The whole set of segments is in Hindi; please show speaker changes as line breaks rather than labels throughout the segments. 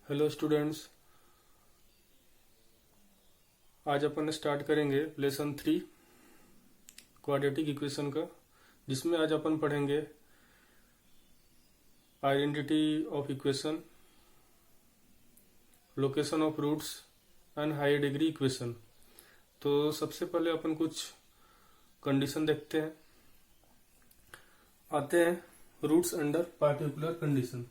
हेलो स्टूडेंट्स, आज अपन स्टार्ट करेंगे लेसन 3 क्वाड्रेटिक इक्वेशन का, जिसमें आज अपन पढ़ेंगे identity of equation, location of roots and higher degree equation. तो सबसे पहले अपन कुछ कंडीशन देखते हैं। आते हैं रूट्स अंडर पार्टिकुलर कंडीशन।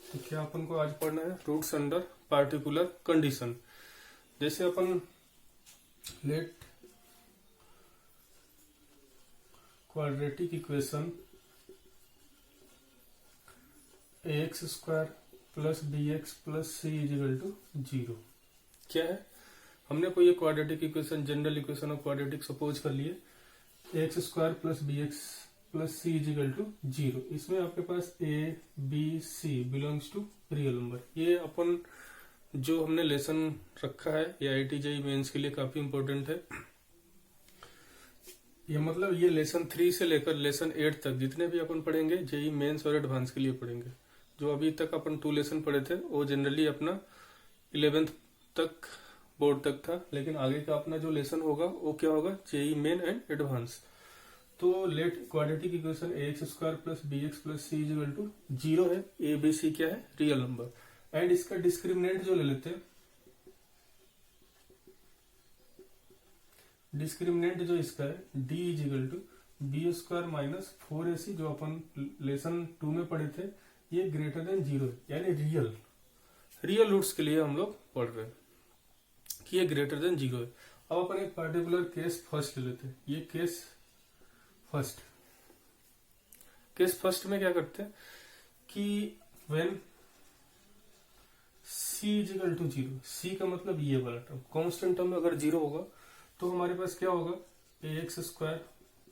तो क्या अपन को आज पढ़ना है रूट्स अंडर पार्टिकुलर कंडीशन। जैसे अपन let quadratic equation ax square plus B x plus C is equal to 0 क्या है। हमने कोई एक quadratic equation, general equation of quadratic suppose कर लिए x square plus B x plus C is equal to 0। इसमें आपके पास a B c belongs to real number. ये अपन जो हमने लेसन रखा है ये आईआईटी जेईई मेंस के लिए काफी इंपॉर्टेंट है। ये मतलब ये लेसन 3 से लेकर लेसन 8 तक जितने भी अपन पढ़ेंगे जेईई मेंस और एडवांस के लिए पढ़ेंगे। जो अभी तक अपन 2 लेसन पढ़े थे वो जनरली अपना 11th तक बोर्ड तक था, लेकिन आगे का अपना जो लेसन होगा वो क्या होगा, जेईई मेन एंड एडवांस। तो let quadratic equation ax square plus B x plus C is equal to 0 है। ए बी सी क्या है, रियल नंबर। एंड इसका डिस्क्रिमिनेंट जो ले लेते हैं, डिस्क्रिमिनेंट जो इसका है D equal to B square minus 4ac, जो अपन लेसन 2 में पढ़े थे, ये ग्रेटर देन 0 है। यानी रियल रूट्स के लिए हम लोग पढ़ रहे हैं कि ये ग्रेटर देन 0 है। अब अपन एक पर्टिकुलर केस फर्स्ट ले लेते हैं। ये केस फर्स्ट में क्या करते हैं कि when c is equal to 0, c का मतलब ये वाला टर्म कांस्टेंट टर्म अगर 0 होगा तो हमारे पास क्या होगा, ax square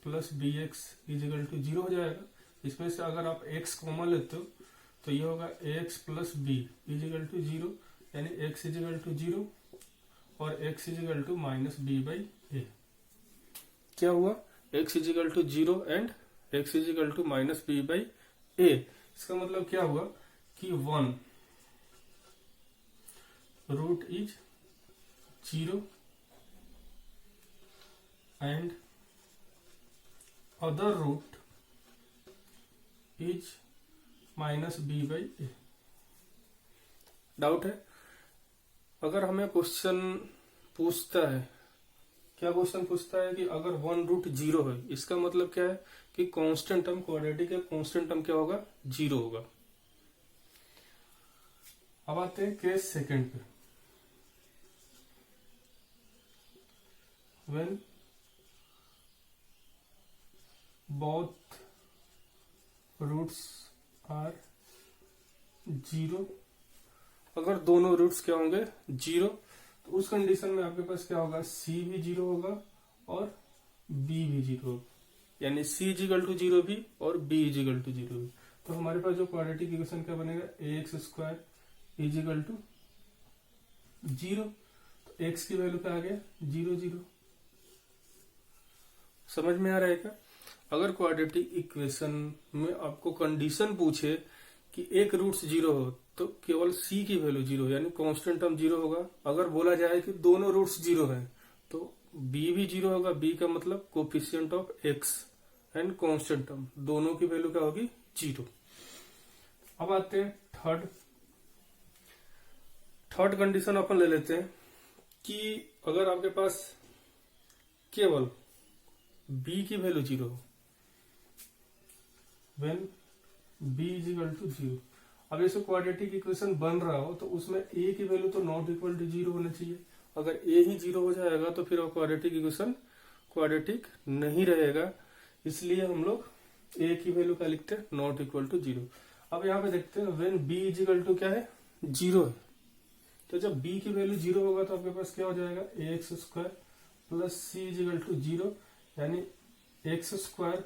plus B X equal to 0 हो जाएगा। इसमें से अगर आप x कॉमन लेते हो तो ये होगा ax plus b equal to 0, यानी x इजिकल टू 0 और x is equal to minus b by a. क्या हुआ, x is equal to 0 and x is equal to minus b by a. इसका मतलब क्या हुआ कि 1 root is 0 and other root is minus b by a. Doubt है? अगर हमें क्वेश्चन पूछता है, क्या क्वेश्चन पूछता है कि अगर 1 रूट 0 है, इसका मतलब क्या है कि कांस्टेंट टर्म, क्वाड्रेटिक है, कांस्टेंट टर्म क्या होगा, 0 होगा। अब आते हैं केस सेकंड पे। व्हेन बोथ रूट्स आर 0, अगर दोनों रूट्स क्या होंगे 0, तो उस कंडीशन में आपके पास क्या होगा, c भी 0 होगा और b भी 0 होगा। यानी c इजिकल टू 0 भी और b इजिकल टू 0 भी। तो हमारे पास जो क्वाड्रेटिक इक्वेशन क्या बनेगा, ax स्क्वायर इजिकल टू 0। तो x की वैल्यू क्या आ गया, 0 0। समझ में आ रहा है क्या? अगर क्वाड्रेटिक इक्वेशन में आपको कंडीशन पूछे कि एक रूट्स 0 हो तो केवल c की वैल्यू 0, यानी कांस्टेंट टर्म 0 होगा। अगर बोला जाए कि दोनों रूट्स 0 हैं तो b भी 0 होगा। b का मतलब coefficient of x and constant term, दोनों की वैल्यू क्या होगी, 0। अब आते हैं थर्ड कंडीशन अपन ले लेते हैं कि अगर आपके पास केवल b की वैल्यू 0 हो, व्हेन b इजिकल टू 0। अब ऐसे क्वाड्रेटिक इक्वेशन बन रहा हो तो उसमें a की वैल्यू तो नॉट इक्वल टू 0 होना चाहिए। अगर a ही 0 हो जाएगा तो फिर वो क्वाड्रेटिक इक्वेशन क्वाड्रेटिक नहीं रहेगा। इसलिए हम लोग a की वैल्यू क्या लिखते हैं, नॉट इक्वल टू 0। अब यहाँ पे देखते हैं व्हेन b इजिकल टू क्या है, 0 है। तो जब b की वैल्यू 0 होगा तो आपके पास क्या हो जाएगा, ax square plus c is equal to 0, यानी x स्क्वायर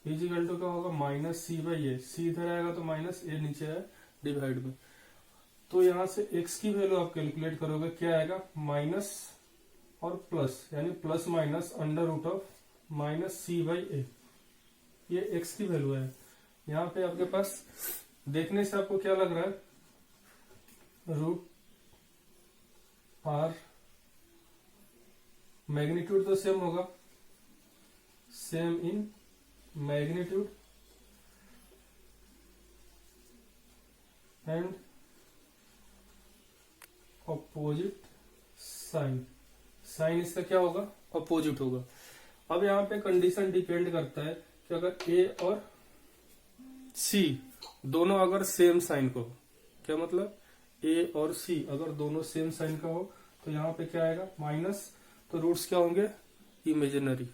इजिकल टू क्या होगा, माइनस सी बाई ए। सी इधर आएगा तो माइनस ए नीचे है डिवाइड में। तो यहां से x की वैल्यू आप कैलकुलेट करोगे, क्या आएगा, माइनस और प्लस, यानी plus minus under root of minus c by a, ये x की वैल्यू है। यहाँ पे आपके पास देखने से आपको क्या लग रहा है, रूट आर, मैग्नीट्यूड तो सेम होगा, same in magnitude and opposite sign, sign इसका क्या होगा, ऑपोजिट होगा। अब यहाँ पे कंडीशन डिपेंड करता है कि अगर ए और सी दोनों अगर सेम साइन को हो, क्या मतलब, ए और सी अगर दोनों सेम साइन का हो तो यहाँ पे क्या आएगा, माइनस, तो रूट्स क्या होंगे, इमेजिनरी,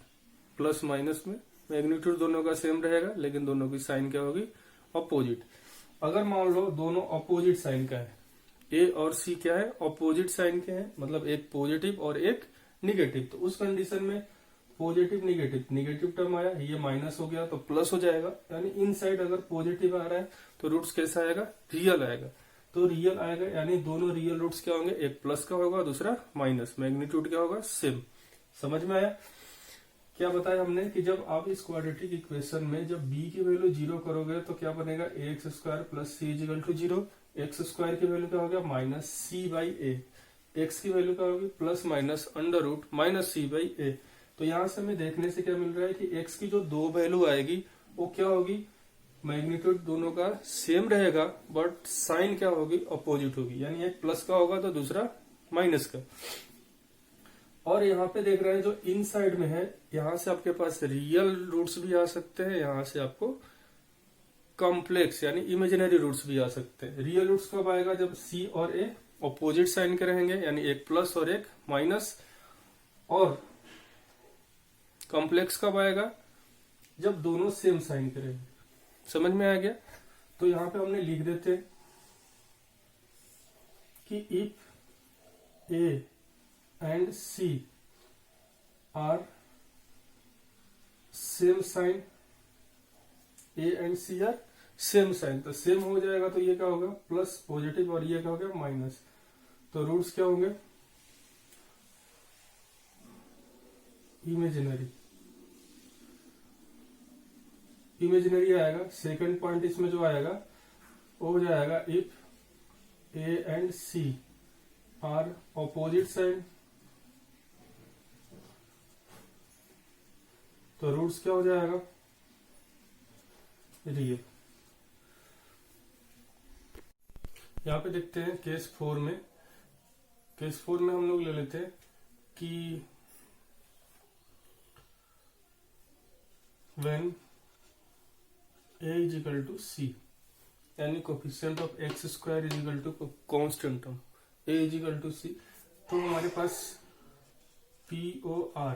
प्लस माइनस में मैग्नीट्यूड दोनों का सेम रहेगा लेकिन दोनों की साइन क्या होगी, अपोजिट। अगर मान लो दोनों अपोजिट साइन का है, ए और सी क्या है, अपोजिट साइन के हैं, मतलब एक पॉजिटिव और एक निगेटिव, तो उस कंडीशन में पॉजिटिव निगेटिव, निगेटिव टर्म आया, ये माइनस हो गया तो प्लस हो जाएगा, यानी इन साइड अगर पॉजिटिव आ रहा है तो रूट्स कैसा आएगा, रियल आएगा, तो रियल आएगा, यानी दोनों रियल रूट्स क्या होंगे, एक प्लस का होगा दूसरा माइनस, मैग्नीट्यूड क्या होगा, सेम। समझ में आया? क्या बताया हमने कि जब आप इस क्वाड्रेटिक इक्वेशन में जब b की वैल्यू 0 करोगे तो क्या बनेगा, x square plus C is equal to 0, x square की वैल्यू क्या हो गया, minus c by a, x की वैल्यू क्या होगी, plus minus under root minus c by a. तो यहां से हमें देखने से क्या मिल रहा है कि x की जो दो वैल्यू आएगी वो क्या होगी, मैग्नीट्यूड दोनों का सेम रहेगा बट साइन क्या होगी, अपोजिट होगी, यानी एक प्लस का होगा तो दूसरा माइनस का। और यहाँ पे देख रहे हैं जो इन साइड में है, यहां से आपके पास रियल रूट्स भी आ सकते हैं, यहां से आपको कॉम्प्लेक्स यानी इमेजिनरी रूट्स भी आ सकते हैं। रियल रूट्स कब आएगा, जब सी और ए ऑपोजिट साइन के रहेंगे, यानी एक प्लस और एक माइनस। और कॉम्प्लेक्स कब आएगा, जब दोनों सेम साइन के रहेंगे। समझ में आ गया? तो यहां पे हमने लिख देते हैं कि if A and C are same sign, A and C are same sign, तो सेम हो जाएगा तो ये क्या होगा, प्लस पॉजिटिव, और ये क्या हो गया, माइनस, तो रूट्स क्या होंगे, इमेजिनरी, इमेजिनरी आएगा। सेकंड पॉइंट इसमें जो आएगा वो हो जाएगा if A and C are opposite sign, तो रूट्स क्या हो जाएगा, रियल। यहां पे देखते हैं केस 4 में, केस 4 में हम लोग ले लेते हैं कि when a is equal to c, यानी coefficient of X square is equal to constant term a is equal to c, तो हमारे पास POR,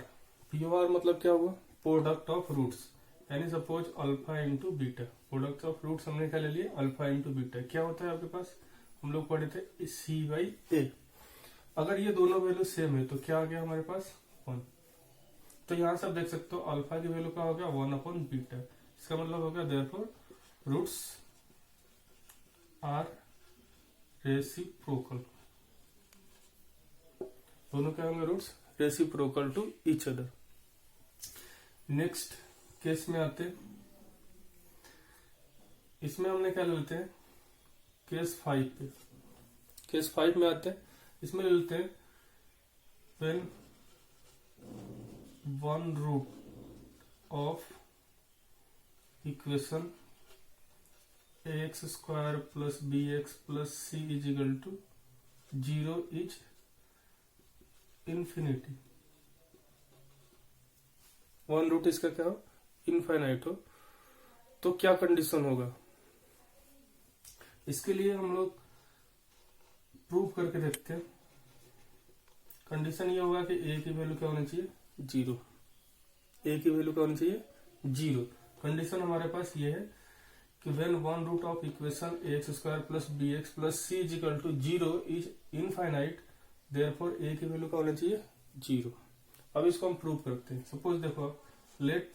POR मतलब क्या हुआ, प्रोडक्ट ऑफ रूट्स, यानी suppose alpha into beta, product of roots हमने क्या ले लिए, अल्फा इंटू बीटा, क्या होता है आपके पास, हम लोग पढ़े थे सी बाई ए। अगर ये दोनों वैल्यू सेम है तो क्या आ गया हमारे पास, 1। तो यहां से आप देख सकते हो अल्फा की वैल्यू क्या हो गया, 1 अपॉन बीटा, इसका मतलब हो गया देयरफॉर रूट्स आर रेसिप्रोकल, दोनों क्या होंगे, roots reciprocal to each other. Next case में आते, इसमें हमने क्या ले लेते हैं, केस 5 पे, केस 5 में आते हैं, इसमें ले लेते हैं when one root of equation ax square plus B x plus C is equal to 0 is infinity, one root इसका क्या हो, इनफाइनाइट हो, तो क्या कंडीशन होगा, इसके लिए हम लोग प्रूव करके देखते हैं। कंडीशन ये होगा कि a की वैल्यू क्या होनी चाहिए, 0, a की वैल्यू क्या होनी चाहिए, 0। कंडीशन हमारे पास ये है कि when one root of equation x square plus B x plus C is equal to 0 is infinite, therefore a की वैल्यू क्या होनी चाहिए, 0। अब इसको हम प्रूव करते हैं। सपोज देखो, let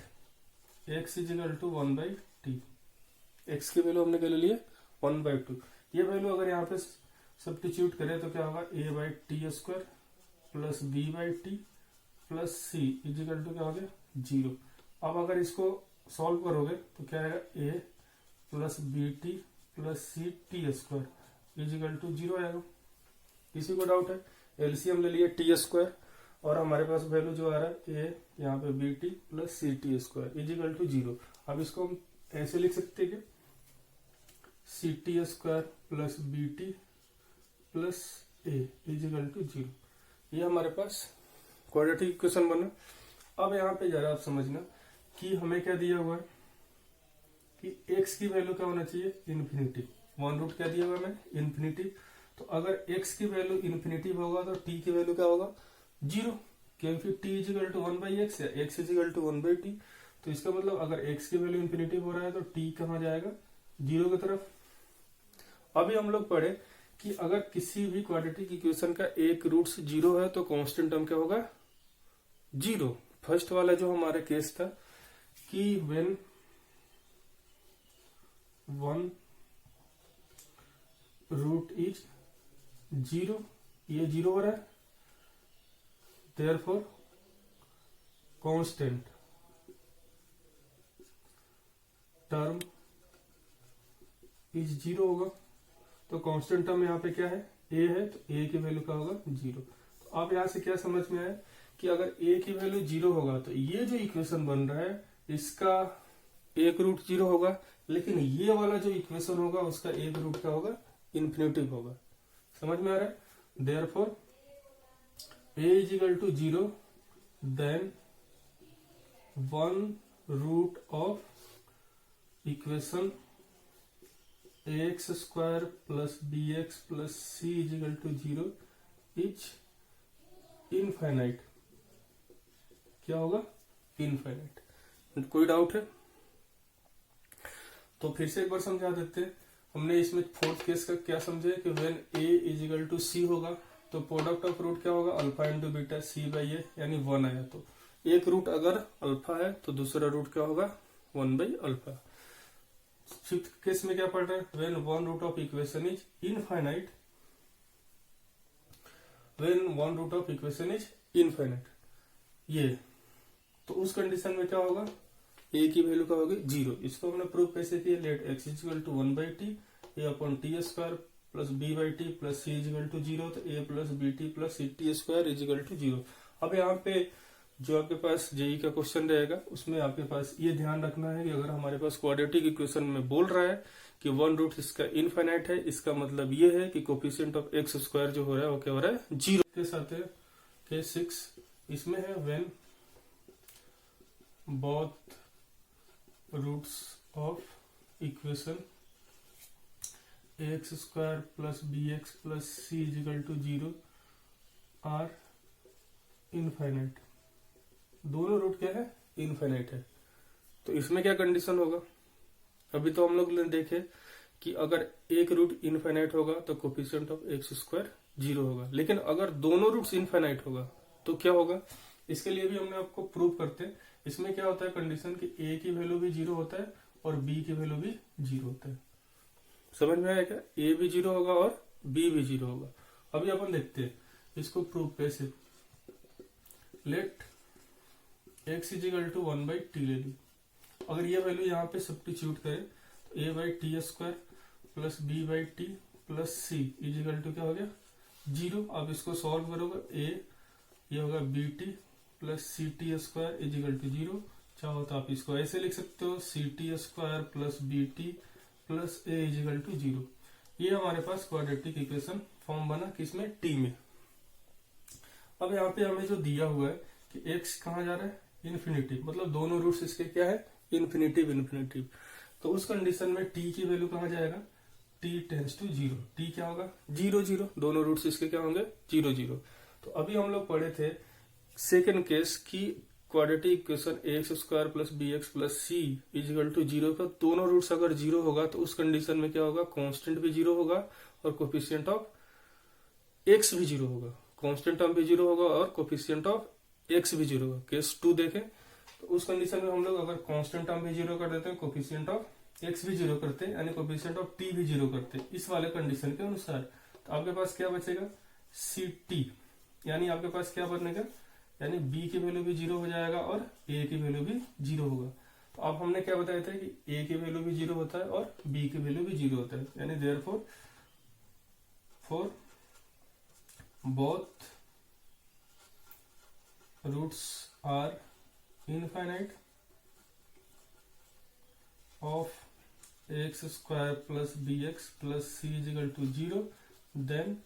x is equal to 1/t, x की वैल्यू हमने क्या ले लिए, 1/2। ये वैल्यू अगर यहाँ पे सब्स्टिट्यूट करें तो क्या होगा, a by T square plus b by T plus C is equal to क्या हो गया 0। अब अगर इसको सॉल्व करोगे तो क्या आएगा, a plus B T plus C T square is equal to 0 आएगा। किसी को डाउट है? एलसीएम ले लिए टी स्क्वायर और हमारे पास वैल्यू जो आ रहा है a यहाँ पे B T plus C T square is equal to 0। अब इसको हम ऐसे लिख सकते हैं कि C T square plus B T plus A equal to 0। ये हमारे पास क्वाड्रेटिक इक्वेशन बना। अब यहाँ पे जरा आप समझना कि हमें क्या दिया हुआ है कि x की वैल्यू क्या होना चाहिए, इन्फिनिटी। वन रूट क्या दिया हुआ है, इन्फिनिटी। तो अगर x की वैल्यू इन्फिनिटी होगा तो t की वैल्यू क्या होगा, 0, क्योंकि t इजिकल टू 1/x या x इजिकल टू 1/t। तो इसका मतलब अगर x की वैल्यू इन्फिनिटी हो रहा है तो t कहाँ जाएगा, 0 की तरफ। अभी हम लोग पढ़े कि अगर किसी भी क्वाड्रेटिक इक्वेशन का एक रूट 0 है तो कांस्टेंट टर्म क्या होगा, 0। फर्स्ट वाला जो हमारा केस था कि व्हेन वन रूट इज 0, ये 0 हो रहा है, देयरफॉर कांस्टेंट टर्म इज 0 होगा। तो कांस्टेंट टर्म यहाँ पे क्या है, a है, तो a की वैल्यू क्या होगा, 0। तो आप यहाँ से क्या समझ में आया कि अगर a की वैल्यू 0 होगा तो ये जो इक्वेशन बन रहा है इसका एक रूट 0 होगा, लेकिन ये वाला जो इक्वेशन होगा उसका एक रूट क्या होगा, इन्फिनिटिव होगा। समझ में आ रहा है? Therefore a is equal to 0 then one root of equation ax square plus B x plus C is equal to 0 is infinite. क्या होगा, इनफाइनाइट। कोई डाउट है? तो फिर से एक बार समझा देते हैं। हमने इसमें फोर्थ केस का क्या समझे कि when a equal to c होगा तो प्रोडक्ट ऑफ रूट क्या होगा, alpha into beta c by a, यानी 1 आया तो एक रूट अगर अल्फा है तो दूसरा रूट क्या होगा, 1 बाई अल्फा। फिफ्थ केस में क्या पढ़ रहे हैं, when one root of equation is infinite, when one root of equation is infinite, ये तो उस कंडीशन में क्या होगा, a की वैल्यू क्या होगी, 0। इसको हमने प्रूव कैसे किया, let x is equal to 1/t a upon T square plus b by T plus c is equal to 0, तो a plus B T plus C T square is equal to 0। अब यहाँ पे जो आपके पास जेई का क्वेश्चन रहेगा उसमें आपके पास ये ध्यान रखना है कि अगर हमारे पास क्वाड्रेटिक इक्वेशन में बोल रहा है कि वन रूट इसका इनफाइनाइट है, इसका मतलब ये है कि कोफिशिएंट ऑफ एक्स स्क्वायर जो हो रहा है वो क्या हो रहा है, 0 के साथ है। केस 6 इसमें है when both roots of equation x square plus B x plus C is equal to 0 are infinite. दोनों रूट क्या है, इनफाइनाइट है। तो इसमें क्या कंडीशन होगा, अभी तो हम लोग ने देखे कि अगर एक रूट इनफाइनाइट होगा तो कोफिशिएंट ऑफ एक्स स्क्वायर 0 होगा, लेकिन अगर दोनों रूट्स इनफाइनाइट होगा तो क्या होगा, इसके लिए भी हमने आपको प्रूव करते हैं। इसमें क्या होता है कंडीशन कि a की वैल्यू भी 0 होता है और b की वैल्यू भी 0 होता है। समझ में आया क्या, a भी 0 होगा और b भी 0 होगा। अभी अपन देखते हैं इसको प्रूव कैसे। Late x is equal to 1/t ले ली। अगर ये वैल्यू यहाँ पे सब्स्टिट्यूट करें तो a by T square plus b by T plus C is equal to क्या हो गया, 0। अब इसको सॉल्व करोगे a ये होगा B T plus C T square is equal to 0। चाहो तो आप इसको ऐसे लिख सकते हो, C T square plus B T plus A equal to 0। ये हमारे पास क्वाड्रेटिक इक्वेशन फॉर्म बना किसमें, t में। अब यहाँ पे हमें जो दिया हुआ है कि x कहाँ जा रहा है, इन्फिनिटी, मतलब दोनों रूट्स इसके क्या है, इन्फिनिटिव इन्फिनिटिव। तो उस कंडीशन में t की वैल्यू कहाँ जाएगा, t टेंस टू 0। t क्या होगा, 0 0, दोनों रूट्स इसके क्या होंगे, 0 0। तो अभी हम लोग पढ़े थे सेकेंड केस की quadratic equation x square plus B x plus C is equal to 0 का दोनों रूट्स अगर 0 होगा तो उस कंडीशन में क्या होगा, कांस्टेंट भी 0 होगा और कोफिशिएंट ऑफ एक्स भी 0 होगा। कांस्टेंट टर्म भी 0 होगा और कोफिशिएंट ऑफ एक्स भी 0 होगा। केस 2 देखें तो उस कंडीशन में हम लोग अगर कांस्टेंट टर्म भी 0 कर देते हैं, कोफिशिएंट ऑफ एक्स भी 0 करते हैं, यानी कोफिशिएंट ऑफ टी भी 0 करते हैं इस वाले कंडीशन के अनुसार, तो आपके पास क्या बचेगा, सी टी, यानी आपके पास क्या बनेगा, यानी बी की वैल्यू भी 0 हो जाएगा और ए की वैल्यू भी 0 होगा। तो अब हमने क्या बताया था कि ए की वैल्यू भी 0 होता है और बी की वैल्यू भी 0 होता है, यानी therefore for both roots are infinite of X square plus B x plus C is equal to 0, then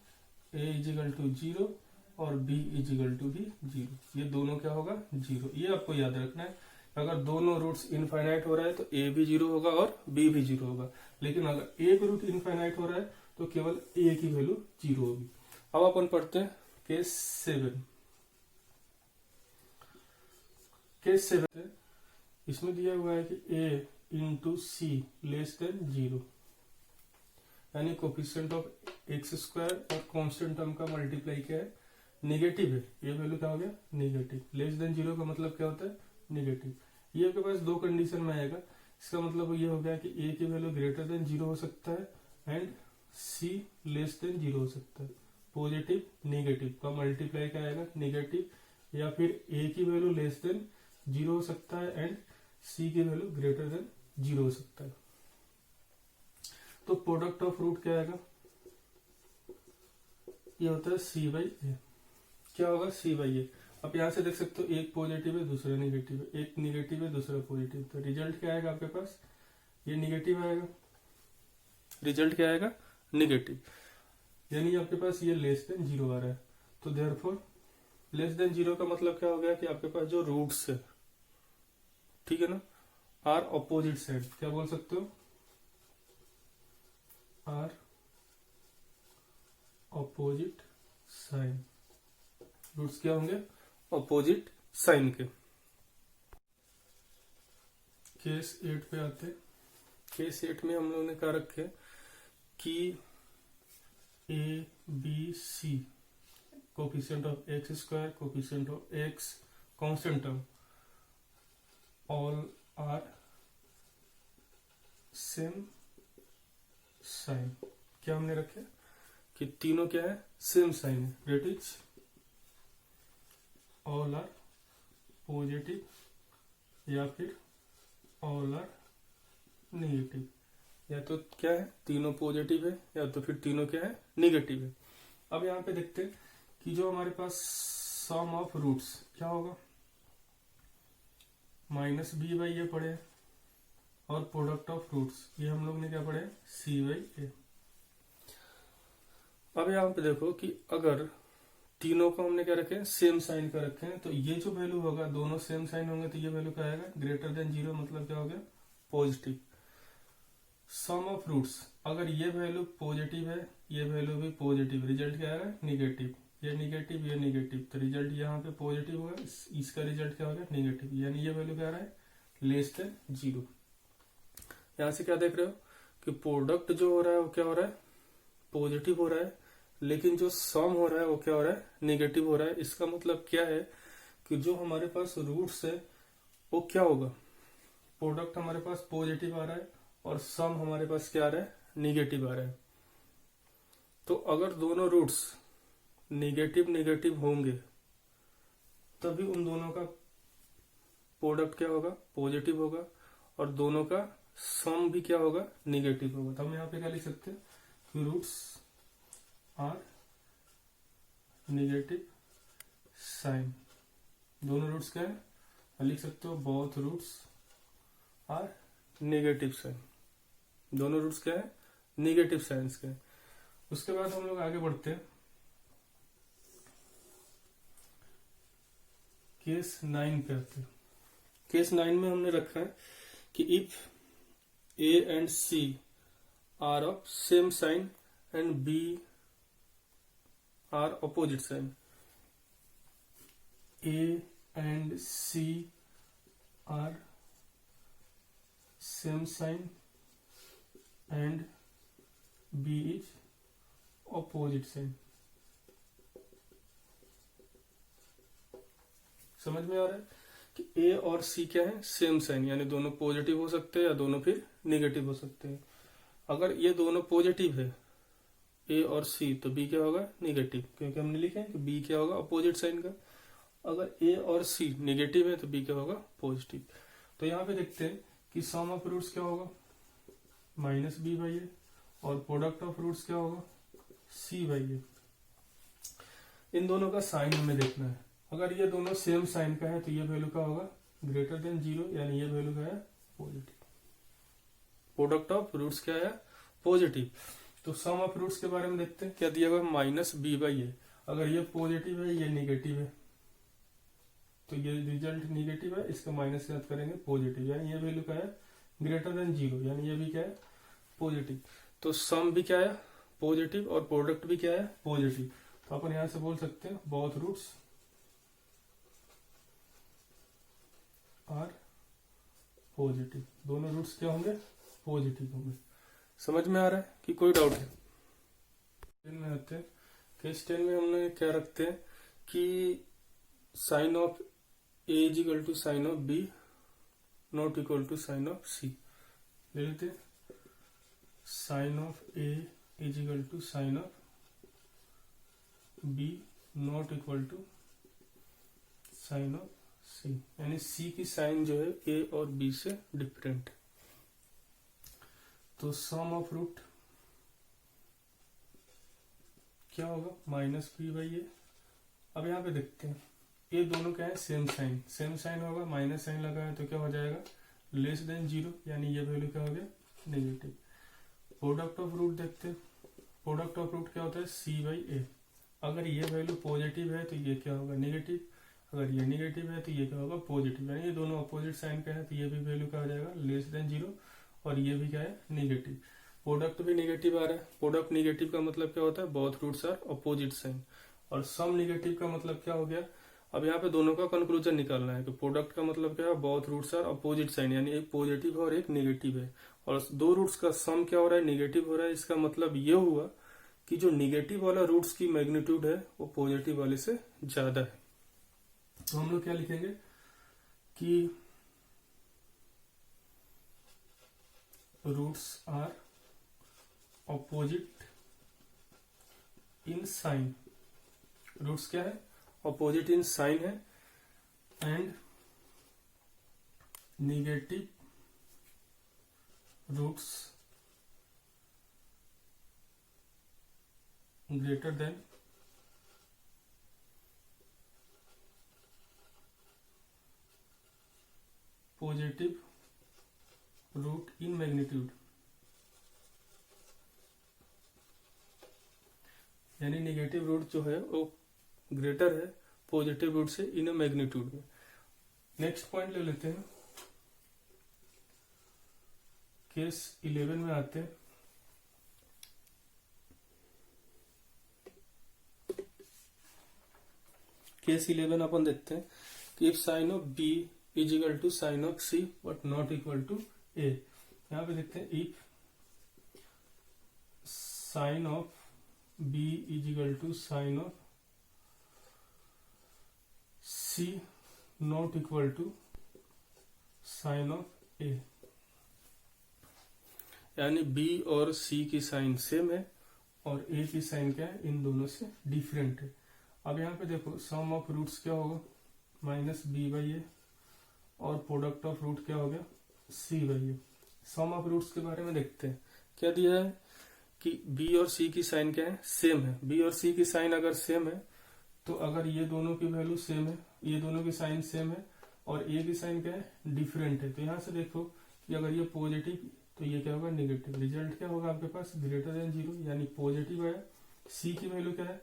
A equal to 0 और b इजिकल टू भी 0। ये दोनों क्या होगा, 0। ये आपको याद रखना है, अगर दोनों रूट्स इनफाइनाइट हो रहा है तो a भी 0 होगा और b भी 0 होगा, लेकिन अगर एक रूट इनफाइनाइट हो रहा है तो केवल a की वैल्यू 0 होगी। अब अपन पढ़ते हैं केस 7। केस 7 इसमें दिया हुआ है कि a into C less than 0, यानी कोफिशिएंट ऑफ एक्स स्क्वायर और कांस्टेंट टर्म का मल्टीप्लाई क्या है, नेगेटिव है। ये वैल्यू क्या हो गया, नेगेटिव। लेस देन 0 का मतलब क्या होता है, नेगेटिव। ये आपके पास दो कंडीशन में आएगा, इसका मतलब ये हो गया कि a की वैल्यू ग्रेटर देन 0 हो सकता है एंड c लेस देन 0 हो सकता है। पॉजिटिव नेगेटिव का मल्टीप्लाई क्या आएगा, नेगेटिव, या फिर a की वैल्यू लेस देन 0 हो सकता है एंड c की वैल्यू ग्रेटर देन 0 हो सकता है। तो प्रोडक्ट ऑफ रूट क्या आएगा, ये होता है c बाई ए। क्या होगा, c बाई ए। अब यहां से देख सकते हो एक पॉजिटिव है दूसरा नेगेटिव है, एक नेगेटिव है दूसरा पॉजिटिव, तो रिजल्ट क्या आएगा आपके पास, ये नेगेटिव आएगा। रिजल्ट क्या आएगा, नेगेटिव, यानी आपके पास ये लेस देन 0 आ रहा है। तो देयरफॉर लेस देन 0 का मतलब क्या हो गया कि आपके पास जो रूट्स है, ठीक है ना, आर ऑपोजिट साइड, क्या बोल सकते हो, आर ऑपोजिट साइन। रूट्स क्या होंगे, ऑपोजिट साइन के। केस 8 पे आते हैं। केस 8 में हम लोगों ने क्या रखे कि A B C coefficient of X square, coefficient of X, constant term, all are same sign. क्या हमने रखे कि तीनों क्या है, सेम साइन है, that is all are positive या फिर ऑल आर नेगेटिव। या तो क्या है, तीनों पॉजिटिव है या तो फिर तीनों क्या है, नेगेटिव है। अब यहां पे देखते हैं कि जो हमारे पास सम ऑफ रूट्स क्या होगा, माइनस बी बाई ए पढ़े, और प्रोडक्ट ऑफ रूट्स ये हम लोग ने क्या पढ़े, सी बाई ए। अब यहां पे देखो कि अगर तीनों को हमने क्या रखे, सेम साइन का रखे हैं, तो ये जो वैल्यू होगा, दोनों सेम साइन होंगे तो ये वैल्यू क्या आएगा, ग्रेटर देन 0, मतलब क्या हो गया, पॉजिटिव। सम ऑफ रूट्स, अगर ये वैल्यू पॉजिटिव है, ये वैल्यू भी पॉजिटिव, रिजल्ट क्या आएगा, नेगेटिव। ये नेगेटिव, ये नेगेटिव, तो रिजल्ट यहाँ पे पॉजिटिव होगा, इसका रिजल्ट क्या होगा, नेगेटिव, यानी ये वैल्यू क्या आ रहा है, लेस देन 0। यहां से क्या देख रहे हो कि प्रोडक्ट जो हो रहा है वो क्या हो रहा है, पॉजिटिव हो रहा है, लेकिन जो सम हो रहा है वो क्या हो रहा है, नेगेटिव हो रहा है। इसका मतलब क्या है कि जो हमारे पास रूट्स है वो क्या होगा, प्रोडक्ट हमारे पास पॉजिटिव आ रहा है और सम हमारे पास क्या आ रहा है, नेगेटिव आ रहा है। तो अगर दोनों रूट्स नेगेटिव नेगेटिव होंगे तभी उन दोनों का प्रोडक्ट क्या होगा, पॉजिटिव होगा, और दोनों का सम भी क्या होगा, नेगेटिव होगा। तो हम यहाँ पे क्या लिख सकते हैं कि रूट्स आर नेगेटिव साइन। दोनों रूट्स क्या है, लिख सकते हो both roots are negative sign. दोनों रूट्स क्या है, नेगेटिव साइंस के। उसके बाद हम लोग आगे बढ़ते हैं केस 9 पे आते हैं। केस 9 में हमने रखा है कि if A and C are of same sign and B are opposite sign, A and C are same sign and B is opposite sign. समझ में आ रहा है कि ए और सी क्या है, सेम साइन, यानी दोनों पॉजिटिव हो सकते हैं या दोनों फिर नेगेटिव हो सकते हैं। अगर ये दोनों पॉजिटिव है, ए और सी, तो बी क्या होगा निगेटिव, क्योंकि हमने लिखा है कि बी क्या होगा अपोजिट साइन का। अगर ए और सी निगेटिव है तो बी क्या होगा पॉजिटिव। तो यहाँ पे देखते हैं कि सम ऑफ रूट्स क्या होगा माइनस बी बाई ए, और प्रोडक्ट ऑफ रूट्स क्या होगा सी बाई ए। इन दोनों का साइन हमें देखना है। अगर ये दोनों सेम साइन का है तो ये वैल्यू का होगा ग्रेटर देन 0, यानी ये वैल्यू का है पॉजिटिव। प्रोडक्ट ऑफ रूट्स क्या है पॉजिटिव। तो सम ऑफ रूट्स के बारे में देखते हैं, क्या दिया हुआ माइनस बी बाई ए। अगर ये पॉजिटिव है ये निगेटिव है तो ये रिजल्ट निगेटिव है, इसका माइनस याद करेंगे पॉजिटिव, यानी ये वैल्यू क्या है ग्रेटर देन 0, यानी ये भी क्या है पॉजिटिव। तो सम भी क्या है पॉजिटिव और प्रोडक्ट भी क्या है पॉजिटिव। तो अपन यहां से बोल सकते हैं बोथ रूट्स आर पॉजिटिव। दोनों रूट्स क्या होंगे पॉजिटिव होंगे। समझ में आ रहा है कि कोई डाउट है? 10 में आते हैं। केस 10 में हमने क्या रखते हैं कि sine of A is equal to sign of B not equal to sign of C. ले लेते हैं sine of A is equal to sign of B not equal to sign of C, यानी सी की साइन जो है ए और बी से डिफरेंट है। तो सम ऑफ रूट क्या होगा माइनस बी बाई ए। अब यहाँ पे देखते हैं ये दोनों क्या है सेम साइन, सेम साइन होगा, माइनस साइन लगा है तो क्या हो जाएगा लेस देन 0, यानी ये वैल्यू क्या हो गया नेगेटिव। प्रोडक्ट ऑफ रूट देखते हैं, प्रोडक्ट ऑफ रूट क्या होता है सी बाई ए। अगर ये वैल्यू पॉजिटिव है तो ये क्या होगा नेगेटिव, अगर ये नेगेटिव है तो ये क्या होगा पॉजिटिव, यानी ये दोनों अपोजिट साइन का है तो ये भी वैल्यू क्या हो जाएगा लेस देन 0, और ये भी क्या है नेगेटिव। प्रोडक्ट भी नेगेटिव आ रहा है, प्रोडक्ट नेगेटिव का मतलब क्या होता है both roots are opposite sign, और सम नेगेटिव का मतलब क्या हो गया। अब यहाँ पे दोनों का कंक्लूजन निकालना है कि प्रोडक्ट का मतलब क्या है both roots are opposite sign, यानी एक पॉजिटिव है और एक नेगेटिव है, और दो रूट्स का सम क्या हो रहा है नेगेटिव हो रहा है। इसका मतलब ये हुआ कि जो नेगेटिव वाला रूट्स की मैग्नीट्यूड है वो पॉजिटिव वाले से ज्यादा है। तो हम लोग क्या लिखेंगे कि roots are opposite in sign, roots क्या है ऑपोजिट इन साइन है, and negative roots greater than positive root in magnitude, यानी नेगेटिव रूट जो है वो ग्रेटर है पॉजिटिव रूट से इन मैग्नीट्यूड में। नेक्स्ट पॉइंट ले लेते हैं, केस 11 में आते हैं। केस 11 अपन देखते हैं कि if sign of b is equal to sign of c but not equal to a. यहां पे देखते हैं if sign of b is equal to sign of c not equal to sign of a, यानी बी और सी की साइन सेम है और ए की साइन क्या है इन दोनों से डिफरेंट है। अब यहाँ पे देखो सम ऑफ रूट्स क्या होगा माइनस बी बाई ए, और प्रोडक्ट ऑफ रूट क्या हो गया c by a. Sum of roots के बारे में देखते हैं, क्या दिया है कि बी और सी की साइन क्या है सेम है। बी और सी की साइन अगर सेम है तो अगर ये दोनों की वैल्यू सेम है, ये दोनों की साइन सेम है, और ए की साइन क्या है डिफरेंट है, तो यहाँ से देखो कि अगर ये पॉजिटिव तो ये क्या होगा नेगेटिव। रिजल्ट क्या होगा आपके पास ग्रेटर देन 0, यानी पॉजिटिव है। सी की वैल्यू क्या है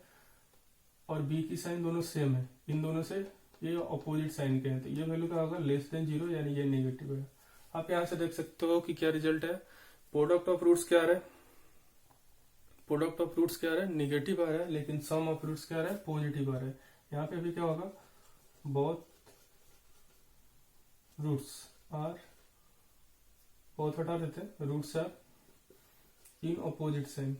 और बी की साइन दोनों सेम है, इन दोनों से ये अपोजिट साइन के हैं तो ये वैल्यू क्या होगा लेस देन 0, यानी ये नेगेटिव है। आप यहाँ से देख सकते हो कि क्या रिजल्ट है। प्रोडक्ट ऑफ रूट्स क्या आ रहा है, प्रोडक्ट ऑफ रूट्स क्या आ रहा है निगेटिव आ रहा है, लेकिन सम ऑफ रूट्स क्या आ रहा है पॉजिटिव आ रहा है। यहाँ पे भी क्या होगा बोथ रूट्स आर, बोथ हटा देते हैं, roots are in opposite sign.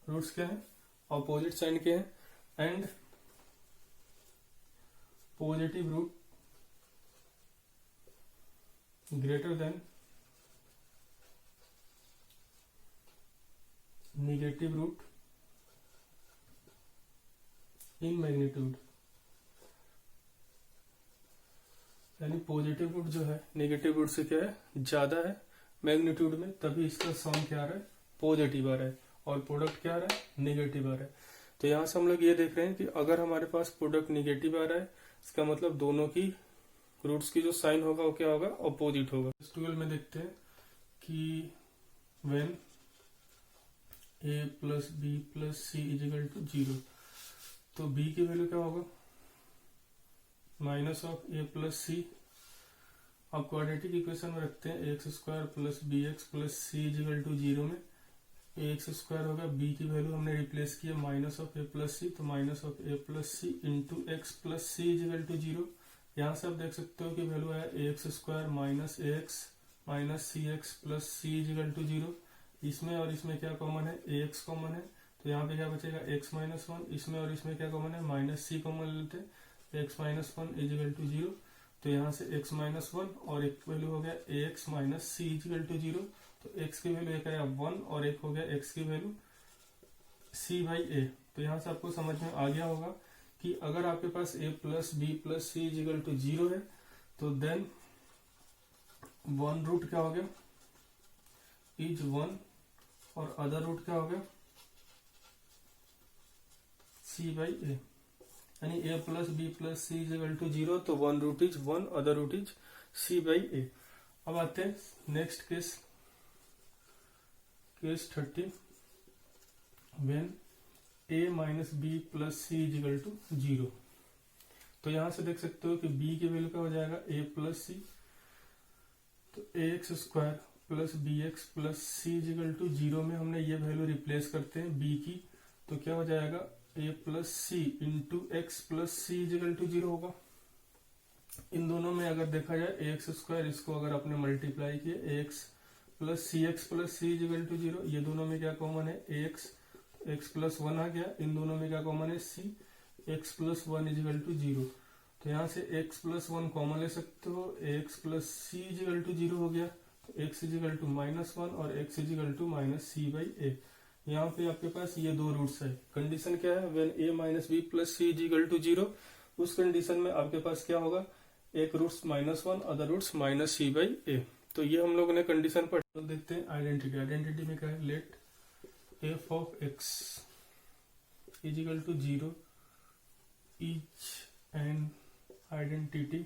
Roots क्या है अपोजिट साइन के हैं, and positive root greater than negative root in magnitude, यानी पॉजिटिव रूट जो है नेगेटिव रूट से क्या है ज्यादा है मैग्नीट्यूड में, तभी इसका सम क्या आ रहा है पॉजिटिव आ रहा है और प्रोडक्ट क्या आ रहा है नेगेटिव आ रहा है। तो यहां से हम लोग ये देख रहे हैं कि अगर हमारे पास प्रोडक्ट नेगेटिव आ रहा है इसका मतलब दोनों की रूट्स की जो साइन होगा वो क्या होगा अपोजिट होगा। 12 में देखते हैं कि when a plus b plus C is equal to 0, तो b की वैल्यू क्या होगा minus of a plus c. अब क्वाड्रेटिक इक्वेशन में रखते हैं x square plus B x plus C is equal to 0 में एक्स स्क्वायर होगा, b की वैल्यू हमने रिप्लेस किया minus of a plus c, तो minus of a plus c into x plus C is equal to 0। यहाँ से आप देख सकते हो कि वैल्यू है x square minus x minus c x plus C is equal to 0। इसमें और इसमें क्या कॉमन है एक्स कॉमन है, तो यहाँ पे क्या बचेगा एक्स माइनस वन। इसमें और इसमें क्या कॉमन है माइनस सी कॉमन लेते हैं, x minus one is equal to 0। तो यहाँ से एक्स माइनस वन और एक वैल्यू हो गया x minus c is equal to 0। तो एक्स की वैल्यू एक आया 1 और एक हो गया एक्स की वैल्यू सी बाई ए। तो यहाँ से आपको समझ में आ गया होगा कि अगर आपके पास a plus b plus C is equal to 0 है तो देन वन रूट क्या हो गया इज 1 और अदर रूट क्या हो गया c बाई ए, यानी a plus b plus C is equal to 0, तो one root is 1 other root is c by a. अब आते हैं next case 30 when a minus b plus C is equal to 0। तो यहां से देख सकते हो कि b की वैल्यू क्या हो जाएगा a प्लस सी, तो x square plus B x plus C is equal to 0 में हमने ये वैल्यू रिप्लेस करते हैं b की, तो क्या हो जाएगा a plus c into x plus C is equal to 0 होगा। इन दोनों में अगर देखा जाए एक्स स्क्वायर, इसको अगर आपने मल्टीप्लाई किया x plus C is equal to 0, ये दोनों में क्या कॉमन है एक्स प्लस वन आ गया, इन दोनों में क्या कॉमन है c, x plus one is equal to 0। तो यहाँ से एक्स प्लस वन कॉमन ले सकते हो, x plus C is equal to 0 हो गया, तो x equal to minus one और x equal to minus c by a. यहाँ पे आपके पास ये दो रूट्स है। कंडीशन क्या है when a minus b plus C is equal to 0, उस कंडीशन में आपके पास क्या होगा एक roots minus one other roots minus c by a. तो ये हम लोगों ने कंडीशन पर देखते हैं आइडेंटिटी में क्या है let f of x is equal to 0 is an identity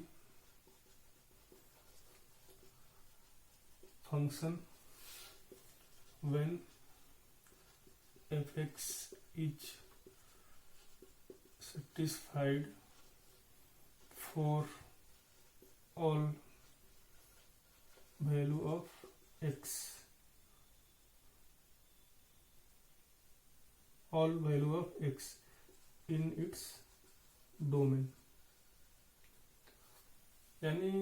function when fx is satisfied for all value of x, all value of x in its domain। यानी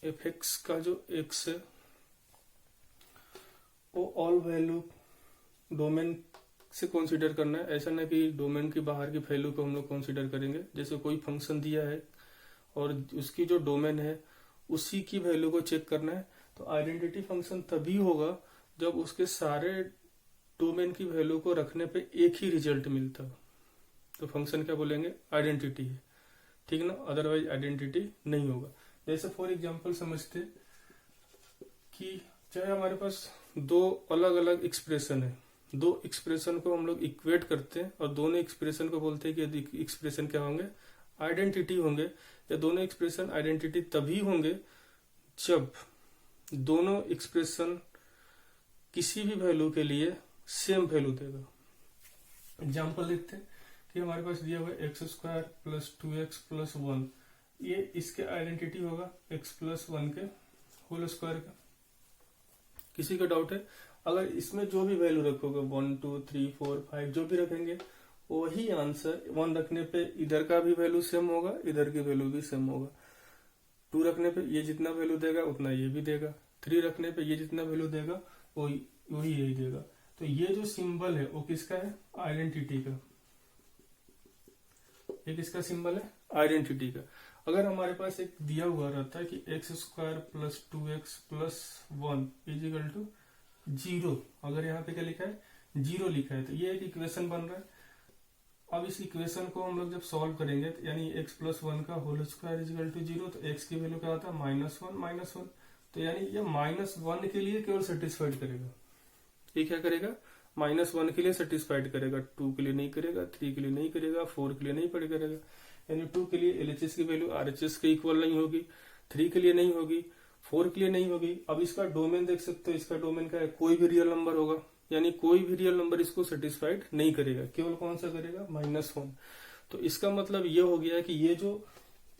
fx का जो x है वो ऑल वैल्यू डोमेन से कंसीडर करना है, ऐसा ना कि डोमेन के बाहर की वैल्यू को हम लोग कंसीडर करेंगे। जैसे कोई फंक्शन दिया है और उसकी जो डोमेन है उसी की वैल्यू को चेक करना है, तो आइडेंटिटी फंक्शन तभी होगा जब उसके सारे डोमेन की वैल्यू को रखने पे एक ही रिजल्ट मिलता हो, तो फंक्शन क्या बोलेंगे आइडेंटिटी है, ठीक ना, अदरवाइज आइडेंटिटी नहीं होगा। जैसे फॉर एग्जांपल समझते कि चाहे हमारे पास दो अलग अलग एक्सप्रेशन है, दो एक्सप्रेशन को हम लोग इक्वेट करते हैं और दोनों एक्सप्रेशन को बोलते हैं कि एक्सप्रेशन क्या होंगे आइडेंटिटी होंगे, या दोनों एक्सप्रेशन आइडेंटिटी तभी होंगे जब दोनों एक्सप्रेशन किसी भी वैल्यू के लिए सेम वैल्यू देगा। एग्जाम्पल देखते हैं कि हमारे पास दिया हुआ x square plus 2x plus 1, ये इसके आइडेंटिटी होगा x प्लस 1 के होल स्क्वायर का। किसी का डाउट है? अगर इसमें जो भी वैल्यू रखोगे 1 2 3 4 5 जो भी रखेंगे वही आंसर 1 रखने पे इधर का भी वैल्यू सेम होगा, इधर की वैल्यू भी सेम होगा। 2 रखने पे ये जितना वैल्यू देगा उतना ये भी देगा, 3 रखने पे ये जितना वैल्यू देगा वही यही देगा। तो ये जो सिंबल है वो किसका है आइडेंटिटी का, ये किसका सिंबल है आइडेंटिटी का। अगर हमारे पास एक दिया हुआ रहता है कि x square plus 2x plus 1 is equal to 0, अगर यहाँ पे क्या लिखा है जीरो लिखा है, तो ये एक इक्वेशन बन रहा है। अब इस इक्वेशन को हम लोग जब सॉल्व करेंगे तो यानी x प्लस वन का whole square is equal to zero, तो x की वैल्यू क्या आता है -1, तो यानी ये -1 के लिए केवल सेटिस्फाइड करेगा। ये क्या करेगा, -1 के लिए सेटिस्फाइड करेगा, 2 के लिए नहीं करेगा, 3 के लिए नहीं करेगा, 4 के लिए नहीं करेगा। यानी 2 के लिए LHS की वैल्यू RHS के इक्वल नहीं होगी, 3 के लिए नहीं होगी, 4 के लिए नहीं होगी। अब इसका डोमेन देख सकते हो, इसका डोमेन क्या है, कोई भी रियल नंबर होगा, यानी कोई भी रियल नंबर इसको सेटिस्फाइड नहीं करेगा, केवल कौन सा करेगा, -1। तो इसका मतलब ये हो गया कि ये जो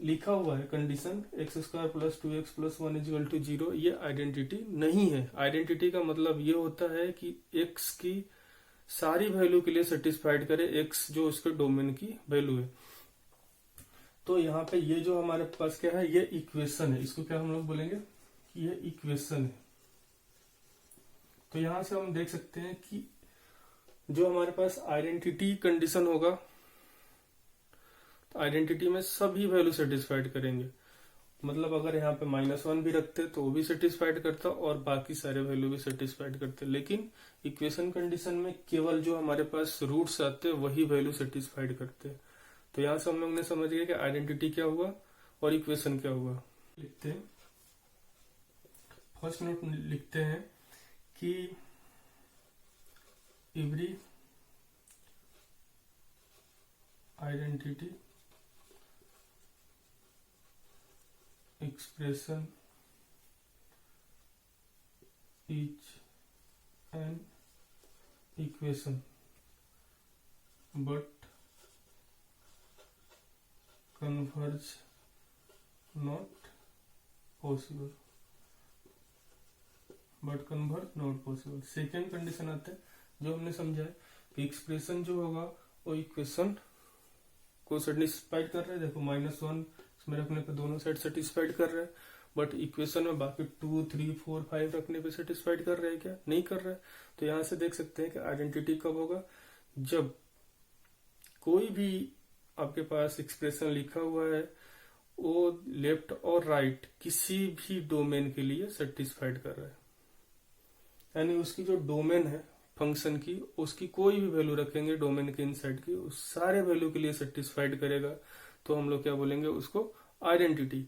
लिखा हुआ है कंडीशन x² + 2x + 1 = 0, ये आइडेंटिटी नहीं है। आइडेंटिटी का मतलब ये होता है कि x की सारी वैल्यू के लिए सेटिस्फाइड करे, x जो उसके डोमेन की वैल्यू है। तो यहाँ पे ये जो हमारे पास क्या है, ये इक्वेशन है, इसको क्या हम लोग बोलेंगे कि ये इक्वेशन है। तो यहां से हम देख सकते हैं कि जो हमारे पास आइडेंटिटी कंडीशन होगा, तो आइडेंटिटी में सभी वैल्यू सेटिस्फाइड करेंगे। मतलब अगर यहाँ पे -1 भी रखते तो वो भी सेटिस्फाइड करता और बाकी सारे वैल्यू भी सेटिस्फाइड करते, लेकिन इक्वेशन कंडीशन में केवल जो हमारे पास रूट्स आते हैं वही वैल्यू सेटिस्फाइड करते। तो यहां से हम लोग ने समझ गया कि आइडेंटिटी क्या हुआ और इक्वेशन क्या हुआ। लिखते हैं, फर्स्ट नोट लिखते हैं कि every identity expression is an equation but converge not possible, second condition आता है जो हमने समझा है कि एक्सप्रेशन जो होगा वो इक्वेशन को सेटिस्फाइड कर रहा है। देखो -1 इसमें रखने पे दोनों साइड सेटिस्फाइड कर रहा है, बट इक्वेशन में बाकी 2, 3, 4, 5 रखने पे सेटिस्फाइड कर रहा है क्या, नहीं कर रहा है। तो यहां से देख सकते हैं कि आइडेंटिटी कब होगा, जब कोई भी आपके पास एक्सप्रेशन लिखा हुआ है वो लेफ्ट और राइट किसी भी डोमेन के लिए सेटिस्फाइड कर रहा है, यानी उसकी जो डोमेन है फंक्शन की, उसकी कोई भी वैल्यू रखेंगे डोमेन के इनसाइड की, उस सारे वैल्यू के लिए सेटिस्फाइड करेगा। तो हम लोग क्या बोलेंगे उसको, आइडेंटिटी।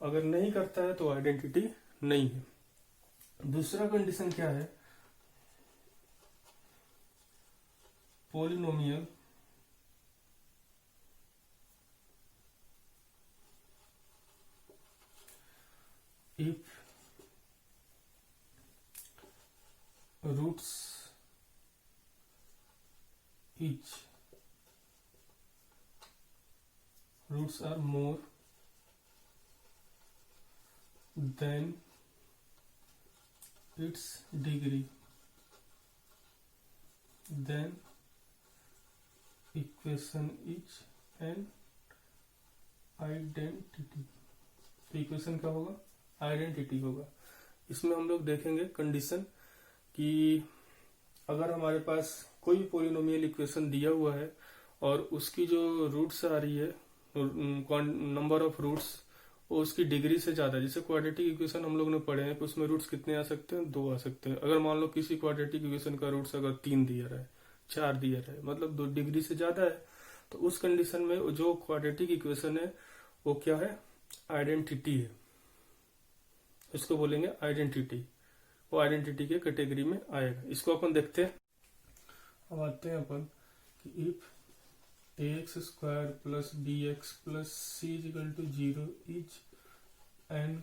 अगर नहीं करता है तो आइडेंटिटी नहीं है। दूसरा कंडीशन क्या है, polynomial if roots are more than its degree, then equation is an identity। तो इक्वेशन क्या होगा, आइडेंटिटी होगा। इसमें हम लोग देखेंगे कंडीशन कि अगर हमारे पास कोई पॉलिनोमियल इक्वेशन दिया हुआ है और उसकी जो रूट्स आ रही है, नंबर ऑफ रूट्स, वो उसकी डिग्री से ज्यादा, जैसे क्वाड्रेटिक इक्वेशन हम लोग ने पढ़े हैं, तो उसमें रूट्स कितने आ सकते हैं, 2 आ सकते हैं। अगर मान लो किसी क्वाड्रेटिक इक्वेशन का रूट्स अगर 3 दिया रहा है, 4 दिया रहा है, मतलब 2 डिग्री से ज्यादा है, तो उस कंडीशन में जो क्वाड्रेटिक इक्वेशन है वो क्या है, आइडेंटिटी है, इसको बोलेंगे आइडेंटिटी। वो आइडेंटिटी के कैटेगरी में आएगा। इसको अपन देखते हैं। अब आते हैं अपन कि if ax² + bx + c = 0 is an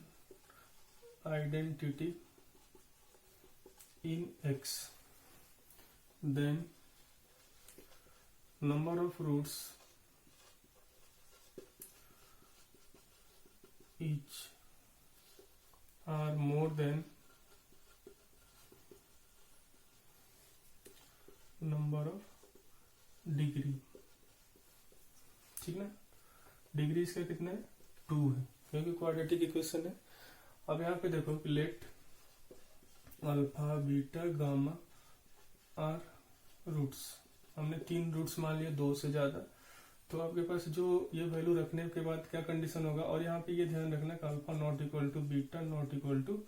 identity in x, then number of roots each are more than number of degree। ठीक ना, डिग्री इसका कितना है, 2 है, क्योंकि क्वाड्रेटिक इक्वेशन है। अब यहाँ पे देखो कि let alpha beta gamma are roots, हमने 3 रूट्स मान लिए, 2 से ज्यादा, तो आपके पास जो ये वैल्यू रखने के बाद क्या कंडीशन होगा, और यहाँ पे ये ध्यान रखना कि alpha not equal to beta not equal to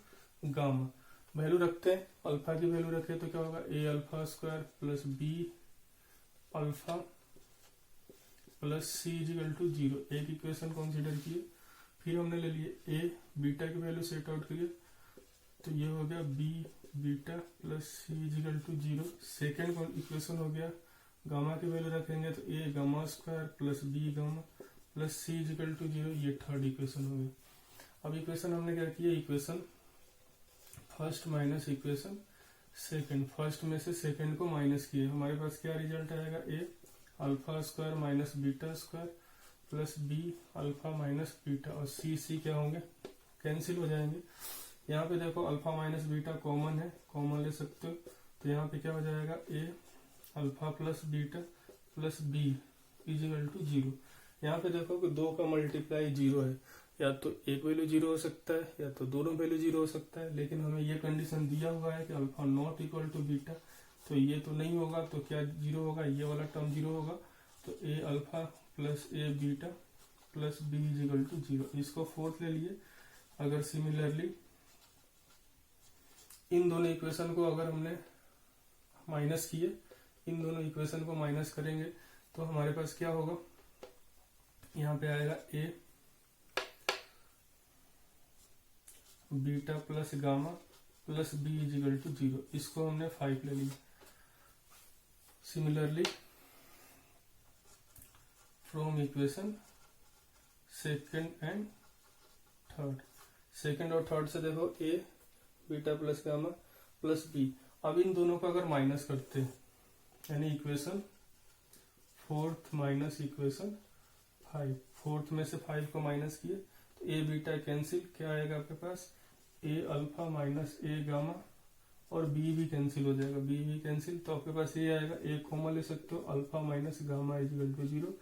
gamma. Value रखते हैं, अल्फा की वैल्यू रखे तो क्या होगा, a alpha square plus B alpha plus C is equal to 0। एक इक्वेशन कंसीडर किए, फिर हमने ले लिए ए बीटा की वैल्यू सेट आउट करिए, तो ये हो गया b beta plus C is equal to 0। Second equation हो गया गामा की वैल्यू रखेंगे तो ए gamma square plus b gamma plus C is equal to 0। ये थर्ड इक्वेशन हो गया। अब इक्वेशन हमने क्या किया, equation first minus equation second, first में से सेकेंड को माइनस किए, हमारे पास क्या रिजल्ट आएगा, A alpha square minus beta square plus B alpha minus beta, और सी क्या होंगे, कैंसिल हो जाएंगे। यहाँ पे देखो अल्फा माइनस बीटा कॉमन है, कॉमन ले सकते हो, तो यहाँ पे क्या हो जाएगा, a alpha plus beta plus b equal to 0। यहाँ पे देखो कि 2 का मल्टीप्लाई 0 है, या तो एक वैल्यू 0 हो सकता है या तो दोनों वैल्यू 0 हो सकता है, लेकिन हमें ये कंडीशन दिया हुआ है कि alpha not equal to beta, तो ये तो नहीं होगा, तो क्या 0 होगा, ये वाला टर्म 0 होगा, तो a alpha plus a beta plus b equal to 0। इसको फोर्थ ले लिए। अगर सिमिलरली इन दोनों इक्वेशन को अगर हमने माइनस किए, इन दोनों इक्वेशन को माइनस करेंगे तो हमारे पास क्या होगा, यहाँ पे आएगा a beta plus gamma plus b equal to 0। इसको हमने 5 ले लिया। Similarly from equation second and third, second और थर्ड से देखो a beta plus gamma plus b. अब इन दोनों को अगर माइनस करते हैं, यानी equation fourth minus equation 5, fourth में से 5 को माइनस किए तो ए बीटा कैंसिल, क्या आएगा आपके पास, ए अल्फा माइनस ए गामा, और बी भी कैंसिल हो जाएगा, बी भी कैंसिल, तो आपके पास ये आएगा, ए कॉमा ले सकते हो, alpha minus gamma is equal to 0।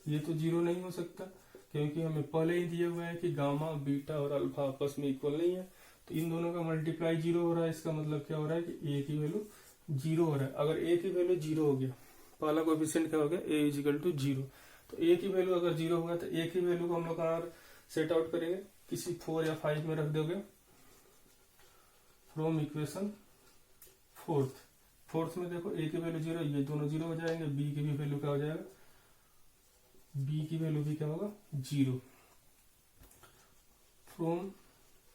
ये तो 0 नहीं हो सकता क्योंकि हमें पहले ही दिया हुआ है कि गामा बीटा और अल्फा आपस में इक्वल नहीं है, तो इन दोनों का मल्टीप्लाई 0 हो रहा है। इसका मतलब क्या हो रहा है कि ए की वैल्यू 0 हो रहा है। अगर ए की वैल्यू 0 हो गया, पहला कोएफिशिएंट क्या हो गया, ए इजिकल टू 0, तो ए की वैल्यू अगर 0 होगा तो ए की वैल्यू को हम लोग कहाँ सेट आउट करेंगे, किसी 4 या 5 में रख दोगे। फ्रॉम इक्वेशन फोर्थ में देखो ए की वैल्यू 0, ये दोनों 0 हो जाएंगे, बी की भी वैल्यू क्या हो जाएगा, बी की वैल्यू भी क्या होगा 0। फ्रॉम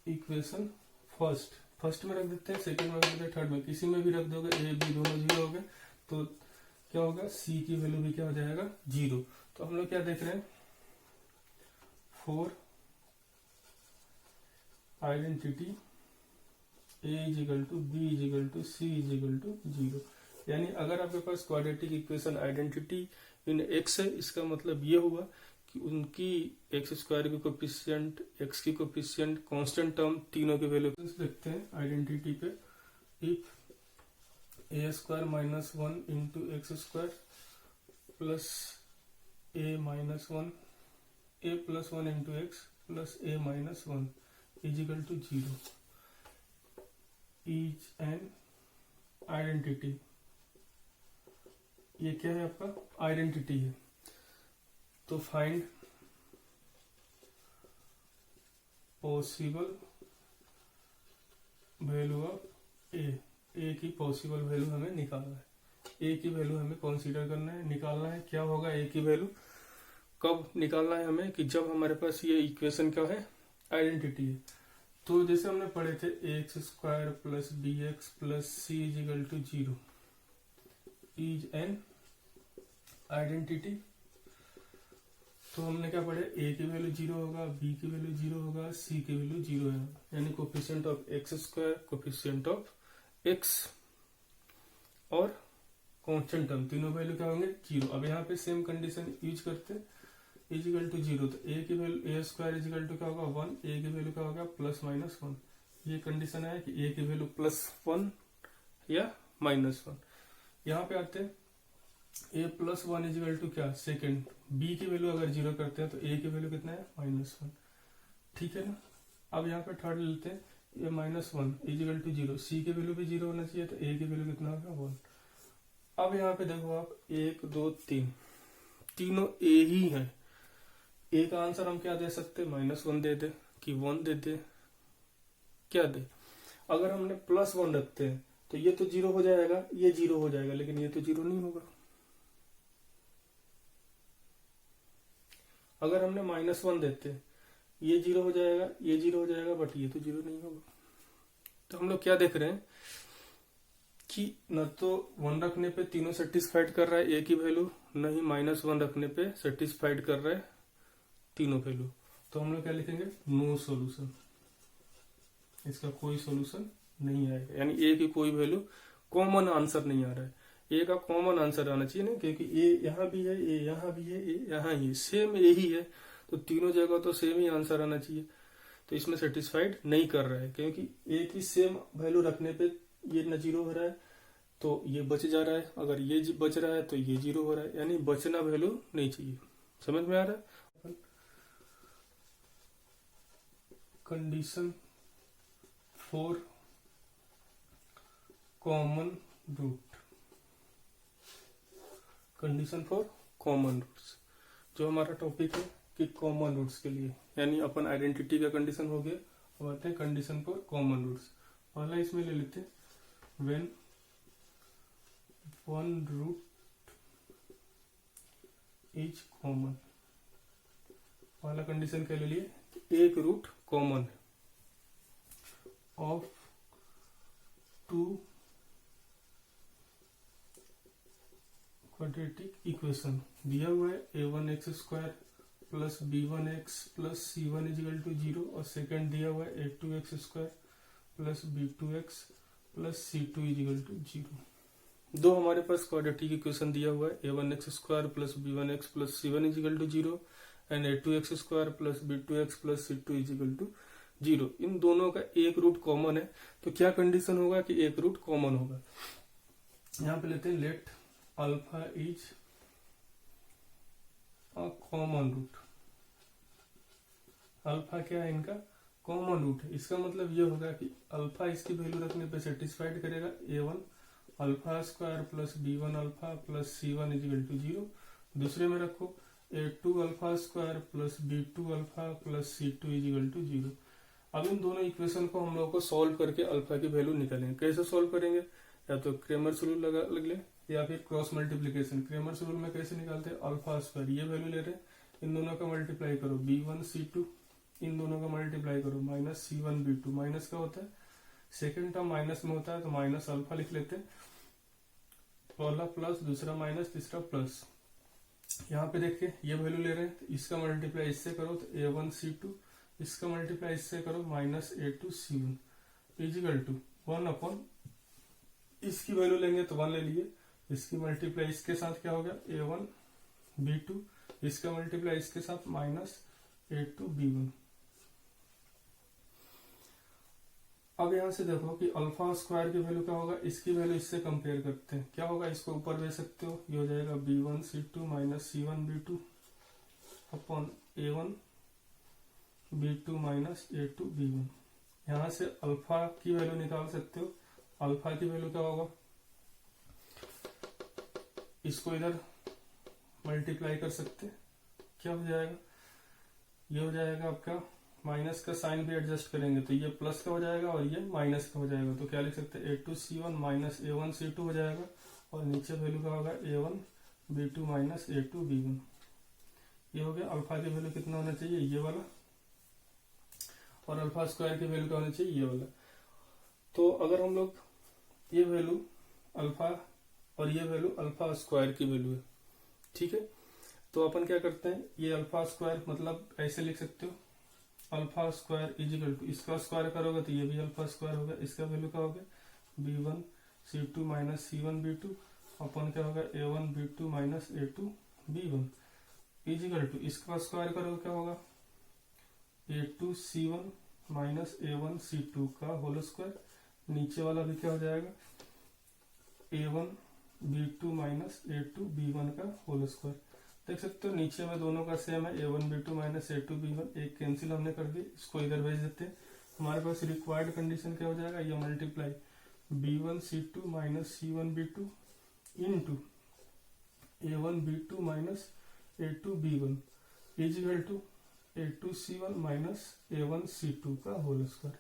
इक्वेशन फर्स्ट में रख देते हैं, सेकंड में रख देते हैं, थर्ड में, किसी में भी रख दोगे, ए बी दोनों 0 हो गए, तो क्या होगा, सी की वैल्यू भी क्या हो जाएगा 0। तो हम लोग क्या देख रहे हैं, 4 identity a equal to b equal to c is equal to 0। यानी अगर आपके पास quadratic equation identity in x है, इसका मतलब ये हुआ कि उनकी एक्स स्क्वायर की कोफिशिएंट, एक्स की कोफिशिएंट, कांस्टेंट टर्म, तीनों की वैल्यू देखते हैं आइडेंटिटी पे। If a square minus 1 into x square plus a minus 1, a plus 1 into x plus a minus 1 is equal to 0 is an identity. ये क्या है, आपका आइडेंटिटी है। तो फाइंड पॉसिबल वैल्यू ऑफ ए की पॉसिबल वैल्यू हमें निकालना है, ए की वैल्यू हमें कंसीडर करना है, निकालना है। क्या होगा ए की वैल्यू, कब निकालना है हमें, कि जब हमारे पास ये इक्वेशन क्या है, आइडेंटिटी है। तो जैसे हमने पढ़े थे x square plus B x plus C is equal to 0 is an identity. तो हमने क्या पढ़े, ए की वैल्यू 0 होगा, बी की वैल्यू 0 होगा, सी की वैल्यू 0 है, यानी coefficient of X square, coefficient of x और कांस्टेंट टर्म, तीनों वैल्यू क्या होंगे 0। अब यहाँ पे सेम कंडीशन यूज करते हैं, इजिकल टू 0, तो ए की value a square is equal to क्या होगा 1, ए की वैल्यू क्या होगा प्लस माइनस 1। ये कंडीशन है कि ए की वैल्यू प्लस 1 या माइनस 1। यहाँ पे आते हैं ए प्लस 1 इजिकल टू क्या, सेकेंड, बी की वैल्यू अगर 0 करते हैं तो ए की वैल्यू कितना है -1, ठीक है ना। अब यहाँ पे थर्ड लेते हैं, ए -1 इजिकल टू 0, सी की वैल्यू भी 0 होना चाहिए, तो ए की वैल्यू कितना होगा 1। अब यहाँ पे देखो आप 1 2 3 तीनों ए ही है, ए का आंसर हम क्या दे सकते हैं, -1 दे दे कि 1 दे दे, क्या दे। अगर हमने +1 रखते हैं तो ये तो 0 हो जाएगा, ये 0 हो जाएगा, लेकिन ये तो 0 नहीं होगा। अगर हमने -1 देते हैं, ये 0 हो जाएगा, ये 0 हो जाएगा, बट ये तो 0 नहीं होगा। तो हम लोग क्या देख रहे हैं कि न तो 1 रखने पे तीनों सेटिस्फाइड कर रहा है ए की वैल्यू, न ही -1 रखने पे सेटिस्फाइड कर रहा है तीनों वैल्यू। तो हम लोग क्या लिखेंगे, नो सॉल्यूशन, इसका कोई सॉल्यूशन नहीं आएगा, यानी ए की कोई वैल्यू कॉमन आंसर नहीं आ रहा है। ए का कॉमन आंसर आना चाहिए ना, क्योंकि ए यहाँ भी है, ए यहाँ भी है, ए यहाँ ही, सेम ए ही है, तो तीनों जगह तो सेम ही आंसर आना चाहिए। तो इसमें सेटिस्फाइड नहीं कर रहा है, क्योंकि ए की सेम वैल्यू रखने पे ये न 0 हो रहा है, तो ये बच जा रहा है, अगर ये बच रहा है तो ये 0 हो रहा है, यानी बचना वैल्यू नहीं चाहिए। समझ में आ रहा है। Condition for common root, condition for common roots, जो हमारा टॉपिक है कि कॉमन रूट्स के लिए, यानी अपन आइडेंटिटी का कंडीशन हो गया, अब आते हैं कंडीशन फॉर कॉमन रूट्स। पहला इसमें ले लेते हैं when one root is common. पहला कंडीशन क्या ले लिए, एक रूट कॉमन है ऑफ टू क्वाड्रेटिक इक्वेशन। दिया हुआ है a1x² plus b1x plus c1 is equal to 0, और सेकंड दिया हुआ है a2x² plus b2x plus c2 is equal to 0। दो हमारे पास क्वाड्रेटिक इक्वेशन दिया हुआ है, a1x² plus b1x plus c1 is equal to 0 and a2x² plus b2x plus c2 is equal to 0। इन दोनों का एक रूट कॉमन है, तो क्या कंडीशन होगा कि एक रूट कॉमन होगा। यहां पे लेते हैं let alpha is a common root. Alpha क्या है, इनका कॉमन रूट है। इसका मतलब ये होगा कि अल्फा इसकी वैल्यू रखने पे सेटिस्फाइड करेगा a1 alpha square plus b1 alpha plus c1 is equal to 0। दूसरे में रखो a2 alpha square plus b2 alpha plus c2 is equal to 0। अब इन दोनों इक्वेशन को हम लोग को सॉल्व करके अल्फा की वैल्यू निकालेंगे। कैसे सॉल्व करेंगे, या तो क्रेमर्स रूल लग ले या फिर क्रॉस मल्टीप्लीकेशन। क्रेमर्स रूल में कैसे निकालते हैं, अल्फा स्क्वायर ये वैल्यू ले रहे हैं, इन दोनों का मल्टीप्लाई करो b1 c2, इन दोनों का मल्टीप्लाई करो माइनस c1 b2। माइनस का होता है, सेकेंड टर्म माइनस में होता है, तो माइनस अल्फा लिख लेते हैं, पहला प्लस दूसरा माइनस तीसरा प्लस। यहाँ पे देखिए ये वैल्यू ले रहे हैं, तो इसका मल्टीप्लाई इससे करो तो a1 c2, इसका मल्टीप्लाई इससे करो minus a2 c1 is equal to 1 upon, इसकी वैल्यू लेंगे तो 1 ले लिए, इसकी मल्टीप्लाई इसके साथ क्या हो गया a1 b2, इसका मल्टीप्लाई इसके साथ माइनस a2 b1। अब यहां से देखो कि अल्फा स्क्वायर की वैल्यू क्या होगा, इसकी वैल्यू इससे कंपेयर करते हैं, क्या होगा, इसको ऊपर भेज सकते हो, ये हो जाएगा b1 c2 minus c1 b2 upon a1 b2 minus a2 b1। यहां से अल्फा की वैल्यू निकाल सकते हो, अल्फा की वैल्यू क्या होगा, इसको इधर मल्टीप्लाई कर सकते हैं, क्या हो जाएगा, ये हो जाएगा आपका, माइनस का साइन भी एडजस्ट करेंगे तो ये प्लस का हो जाएगा और ये माइनस का हो जाएगा, तो क्या लिख सकते हैं a2 c1 minus a1 c2 हो जाएगा, और नीचे वैल्यू क्या होगा a1 b2 minus a2 b1। ये हो गया। अल्फा की वैल्यू कितना होना चाहिए, ये वाला, और अल्फा स्क्वायर की वैल्यू क्या होना चाहिए, ये वाला। तो अगर हम लोग ये वैल्यू अल्फा और ये वैल्यू अल्फा स्क्वायर की वैल्यू है, ठीक है, तो अपन क्या करते हैं, ये अल्फा स्क्वायर मतलब ऐसे लिख सकते हो, अल्फा स्क्वायर इजिकल टू, इसका स्क्वायर करोगे तो ये भी अल्फा स्क्वायर होगा, इसका वैल्यू क्या होगा b1 c2 minus c1 b2 अपन क्या होगा a1 b2 minus a2 b1 is equal to, इसका स्क्वायर करोगे क्या होगा a2 c1 minus a1 c2 का होल स्क्वायर, नीचे वाला भी क्या हो जाएगा a1 b2 minus a2 b1 का होल स्क्वायर। देख सकते हो नीचे में दोनों का सेम है, a1 b2 minus a2 b1, एक कैंसिल हमने कर दी, इसको इधर भेज देते हैं। हमारे पास रिक्वायर्ड कंडीशन क्या हो जाएगा, ये multiply b1 c2 minus c1 b2 into a1 b2 minus a2 b1 is equal to a2 c1 minus a1 c2 का होल स्क्वायर।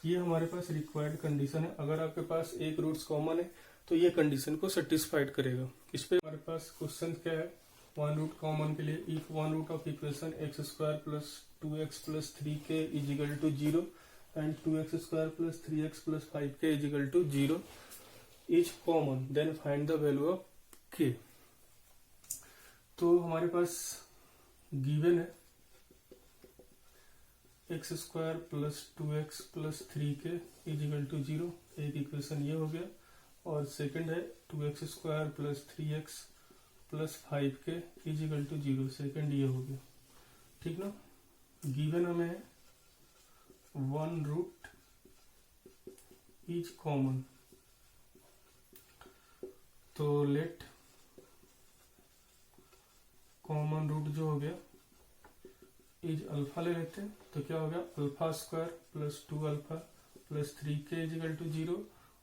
ये हमारे पास रिक्वायर्ड कंडीशन है। अगर आपके पास एक रूट्स कॉमन है तो ये कंडीशन को सेटिस्फाइड करेगा। इस पे हमारे पास क्वेश्चन क्या है, वन रूट कॉमन के लिए if one root of equation x square plus 2x plus 3k is equal to 0 and 2x square plus 3x plus 5k is equal to 0 is common then find the value of k। तो हमारे पास गिवन है x square plus 2x plus 3k is equal to 0, एक इक्वेशन ये हो गया, और सेकंड है 2x square plus 3x plus 5k is equal to 0, second ये हो गया। ठीक ना। गिवन हमें है वन रूट इज कॉमन, तो लेट कॉमन रूट जो हो गया इज अल्फा ले लेते हैं, तो क्या हो गया alpha square plus 2 alpha plus 3k is equal to 0,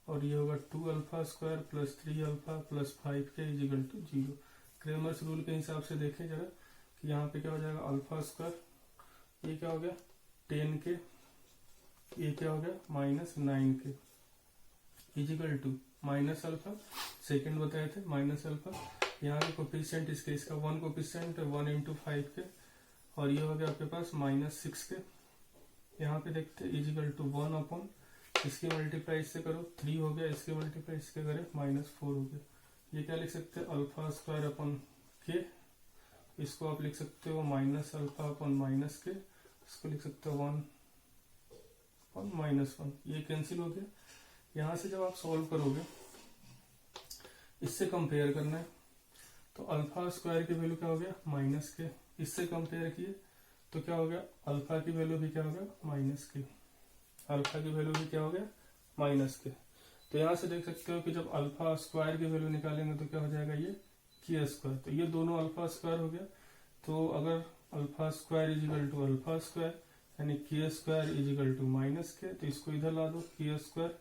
और ये होगा 2 alpha square plus 3 alpha plus 5k is equal to 0। Cramer's rule के हिसाब से देखें जरा कि यहाँ पे क्या हो जाएगा अल्फा स्क्वायर, ये क्या हो गया 10k, ये क्या हो गया minus 9k is equal to minus alpha, second बताए थे माइनस अल्फा, यहाँ के कोफिशिएंट इसका 1 कोफिशिएंट 1 इंटू 5k, और ये हो गया आपके पास माइनस 6k। यहाँ पे देखते इज इक्वल टू 1 अपॉन इसकी मल्टीप्लाई इससे करो 3 हो गया, इसकी मल्टीप्लाई इसके करें -4 हो गया। ये क्या लिख सकते हैं अल्फा स्क्वायर अपॉन के, इसको आप लिख सकते हो माइनस अल्फा अपॉन माइनस के, इसको लिख सकते हो 1 अपॉन -1, ये कैंसिल हो गया। यहाँ से जब आप सॉल्व करोगे इससे कंपेयर करना है, तो अल्फा स्क्वायर की वैल्यू क्या हो गया माइनस के, इससे कंपेयर किए तो क्या हो गया अल्फा की वैल्यू भी क्या हो गया माइनस के, अल्फा की वैल्यू भी क्या हो गया माइनस के। तो यहाँ से देख सकते हो कि जब अल्फा स्क्वायर की वैल्यू निकालेंगे तो क्या हो जाएगा ये के स्क्वायर, तो ये दोनों अल्फा स्क्वायर हो गया। तो अगर alpha square is equal to alpha square यानी k square is equal to minus k, तो इसको इधर ला दो k square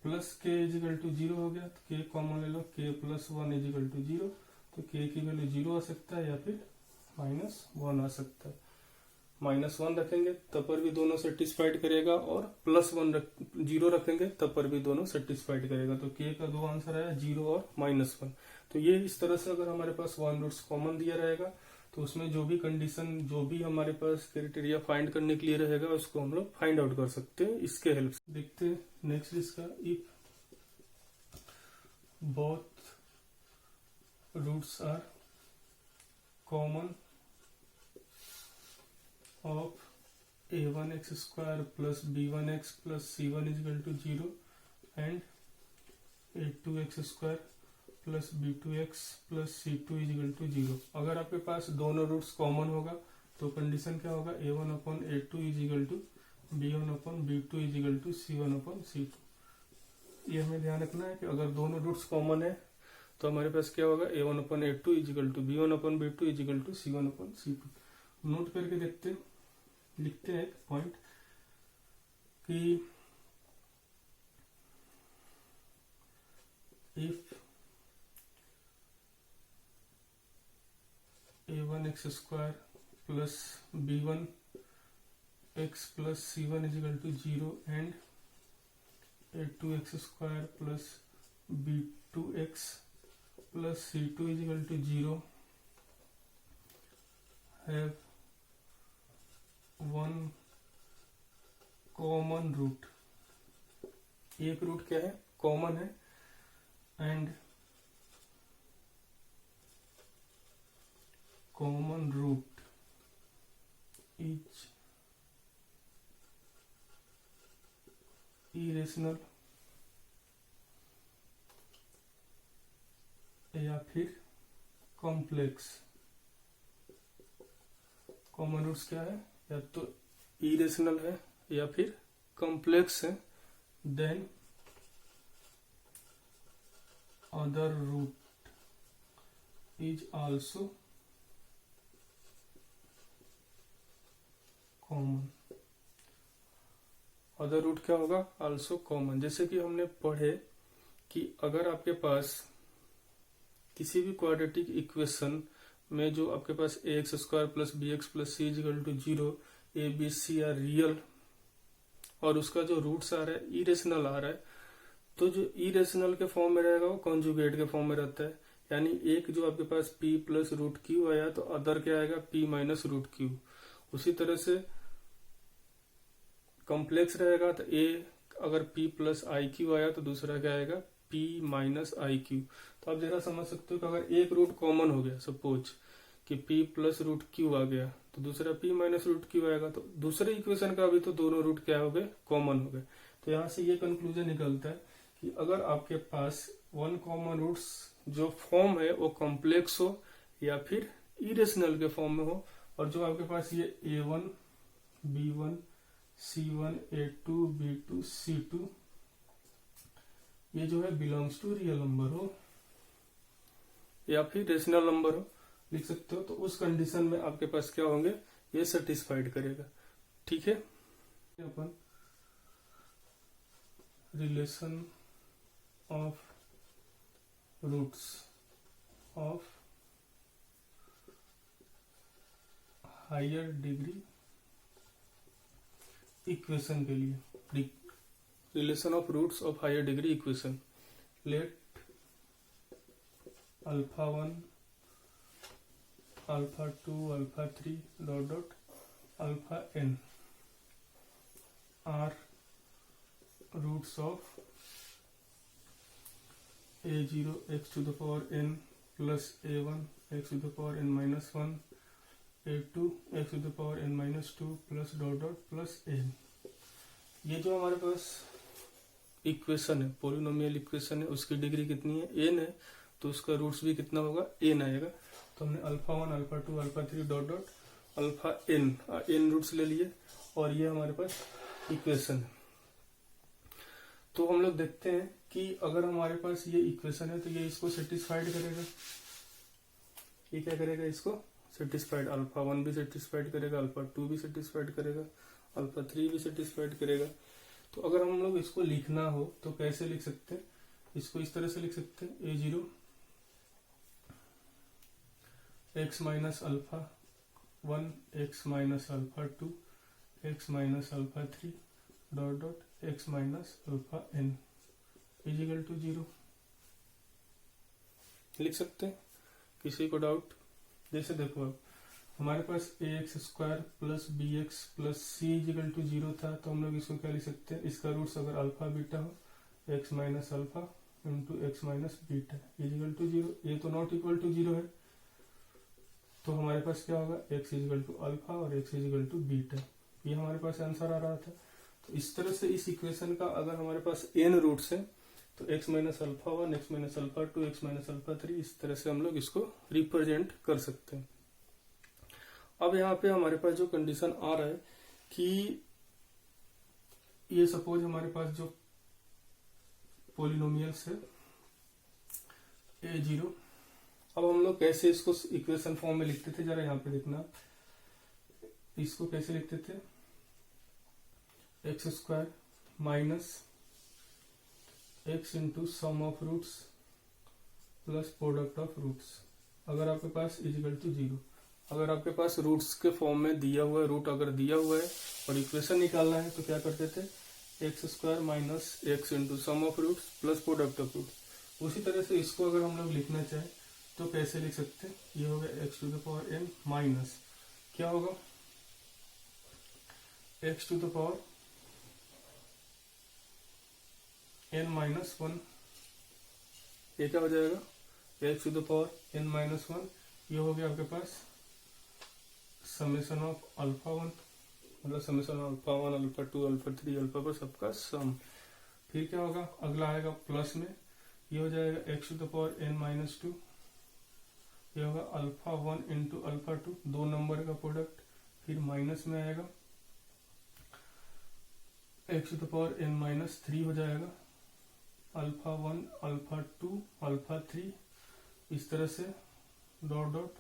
plus k is equal to 0 हो गया, तो के कॉमन ले लो के प्लस 1 इज इक्वल टू 0, तो के की वैल्यू 0 आ सकता है या फिर -1 आ सकता है। -1 रखेंगे तब पर भी दोनों सेटिस्फाइड करेगा, और +1 0 रखेंगे तब पर भी दोनों सेटिस्फाइड करेगा। तो के का 2 आंसर आया 0 और -1। तो ये इस तरह से अगर हमारे पास वन रूट्स कॉमन दिया रहेगा तो उसमें जो भी कंडीशन जो भी हमारे पास क्राइटेरिया फाइंड करने के लिए रहेगा उसको हम लोग फाइंड आउट कर सकते हैं इसके हेल्प से। देखते हैं नेक्स्ट इसका, if both roots are common of a1x square plus b1x plus c1 is equal to 0 and a2x square plus b2x plus c2 is equal to 0। अगर आपके पास दोनों रूट्स कॉमन होगा तो कंडीशन क्या होगा a1 upon a2 is equal to b1 upon b2 is equal to c1 upon c2। ये हमें ध्यान रखना है कि अगर दोनों रूट्स कॉमन है तो हमारे पास क्या होगा a1 upon a2 is equal to b1 upon b2 is equal to c1 upon c2। Note करके देखते हैं, लिखते हैं एक पॉइंट कि if a1x square plus b1x plus c1 is equal to 0 and a2x square plus b2x plus c2 is equal to 0 have one common root, एक रूट क्या है कॉमन है, and common root is irrational या फिर कॉम्प्लेक्स। कॉमन रूट्स क्या है, या तो इरेशनल है या फिर कॉम्प्लेक्स है, then other root is also common. Other root क्या होगा आल्सो कॉमन। जैसे कि हमने पढ़े कि अगर आपके पास किसी भी क्वाड्रेटिक इक्वेशन में जो आपके पास ax square plus bx plus c equal to 0 a b c are real और उसका जो रूट्स आ रहा है इरेशनल आ रहा है, तो जो इरेशनल के फॉर्म में रहेगा वो कॉन्जुगेट के फॉर्म में रहता है। यानी एक जो आपके पास p प्लस रूट क्यू आया तो अदर क्या आएगा p माइनस रूट क्यू। उसी तरह से कॉम्प्लेक्स रहेगा तो a अगर p प्लस आई क्यू आया तो दूसरा क्या आएगा p माइनस आई क्यू। तो आप जरा समझ सकते हो कि अगर एक रूट कॉमन हो गया, सपोज कि p प्लस रूट क्यू आ गया तो दूसरा p माइनस रूट क्यू आएगा, तो दूसरे इक्वेशन का भी तो दोनों रूट क्या हो गए, कॉमन हो गए। तो यहाँ से ये कंक्लूजन निकलता है कि अगर आपके पास वन कॉमन रूट्स जो फॉर्म है वो कॉम्प्लेक्स हो या फिर इरेशनल के फॉर्म में हो, और जो आपके पास ये a1 b1 c1 a2 b2 c2 ये जो है बिलोंग्स टू रियल नंबर हो या फिर रेशनल नंबर हो, लिख सकते हो। तो उस कंडीशन में आपके पास क्या होंगे, ये सेटिस्फाइड करेगा। ठीक है, अपन relation of roots of higher degree equation के लिए, relation of roots of higher degree equation, let alpha 1 alpha 2 alpha 3 dot dot alpha n are roots of a0 x to the power n plus a1 x to the power n minus 1 a2 x to the power n minus 2 plus dot dot plus n। ये जो हमारे पास इक्वेशन है, पोलिनोमियल इक्वेशन है, उसकी डिग्री कितनी है, n है, तो उसका रूट्स भी कितना होगा, n आएगा। तो हमने alpha 1 alpha 2 alpha 3 dot dot alpha n roots ले लिए, और ये हमारे पास इक्वेशन है। तो हम लोग देखते हैं कि अगर हमारे पास ये इक्वेशन है तो ये इसको सेटिस्फाइड करेगा। ये क्या करेगा, इसको सेटिस्फाइड, अल्फा 1 भी सेटिस्फाइड करेगा, अल्फा 2 भी सेटिस्फाइड करेगा, अल्फा 3 भी सेटिस्फाइड करेगा। तो अगर हम लोग इसको लिखना हो तो कैसे लिख सकते हैं, इसको इस तरह से लिख सकते हैं a0 x minus alpha 1 x minus alpha 2 x minus alpha 3 dot dot x minus alpha n is equal to 0 लिख सकते हैं। किसी को डाउट? जैसे देखो अब हमारे पास ax square plus B x plus C is equal to 0 था, तो हम लोग इसको क्या लिख सकते हैं, इसका रूट्स अगर अल्फा बीटा हो x minus alpha into x minus beta is equal to 0। ये तो नॉट इक्वल टू 0 है, तो हमारे पास क्या होगा, x इजिकल टू अल्फा और x इजिकल टू बीटा। ये हमारे पास आंसर आ रहा था। तो इस तरह से इस इक्वेशन का अगर हमारे पास n रूट्स है तो x minus alpha 1 x minus alpha 2 x minus alpha 3, इस तरह से हम लोग इसको रिप्रेजेंट कर सकते हैं। अब यहाँ पे हमारे पास जो कंडीशन आ रहा है कि ये सपोज हमारे पास जो पोलिनोमियल्स है a0, अब हम लोग कैसे इसको इक्वेशन फॉर्म में लिखते थे, जरा यहाँ पे देखना, इसको कैसे लिखते थे, x square minus x into sum of roots plus product of roots, अगर आपके पास इजिकल टू 0। अगर आपके पास रूट्स के फॉर्म में दिया हुआ है, रूट अगर दिया हुआ है और इक्वेशन निकालना है तो क्या करते थे, x square minus x into sum of roots plus product of roots. उसी तरह से इसको अगर हम लोग लिखना चाहें तो कैसे लिख सकते हैं, ये होगा x to the power n minus क्या होगा, x to the power n minus 1, ये क्या हो जाएगा, x to the power n minus 1, ये हो गया आपके पास समेशन ऑफ अल्फा 1, मतलब summation of alpha 1 alpha 2 alpha 3 alpha पर सबका सम। फिर क्या होगा, अगला आएगा प्लस में, ये हो जाएगा x to the power n minus 2, ये होगा अल्फा 1 इंटू अल्फा 2, दो नंबर का प्रोडक्ट, फिर माइनस में आएगा x to the power n minus 3 हो जाएगा अल्फा 1 अल्फा 2 अल्फा 3, इस तरह से dot dot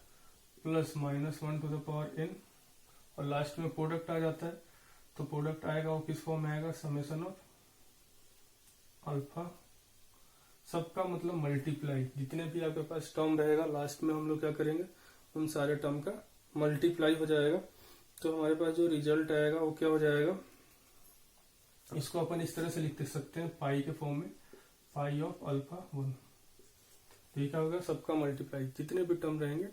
plus minus 1 to the power n, और लास्ट में प्रोडक्ट आ जाता है, तो प्रोडक्ट आएगा वो किस फॉर्म में आएगा, समेशन ऑफ अल्फा, सबका मतलब मल्टीप्लाई, जितने भी आपके पास टर्म रहेगा लास्ट में हम लोग क्या करेंगे, उन सारे टर्म का मल्टीप्लाई हो जाएगा। तो हमारे पास जो रिजल्ट आएगा वो क्या हो जाएगा, इसको अपन इस तरह से लिख सकते हैं पाई के फॉर्म में, पाई ऑफ अल्फा 1। तो ये क्या होगा, सबका मल्टीप्लाई, जितने भी टर्म रहेंगे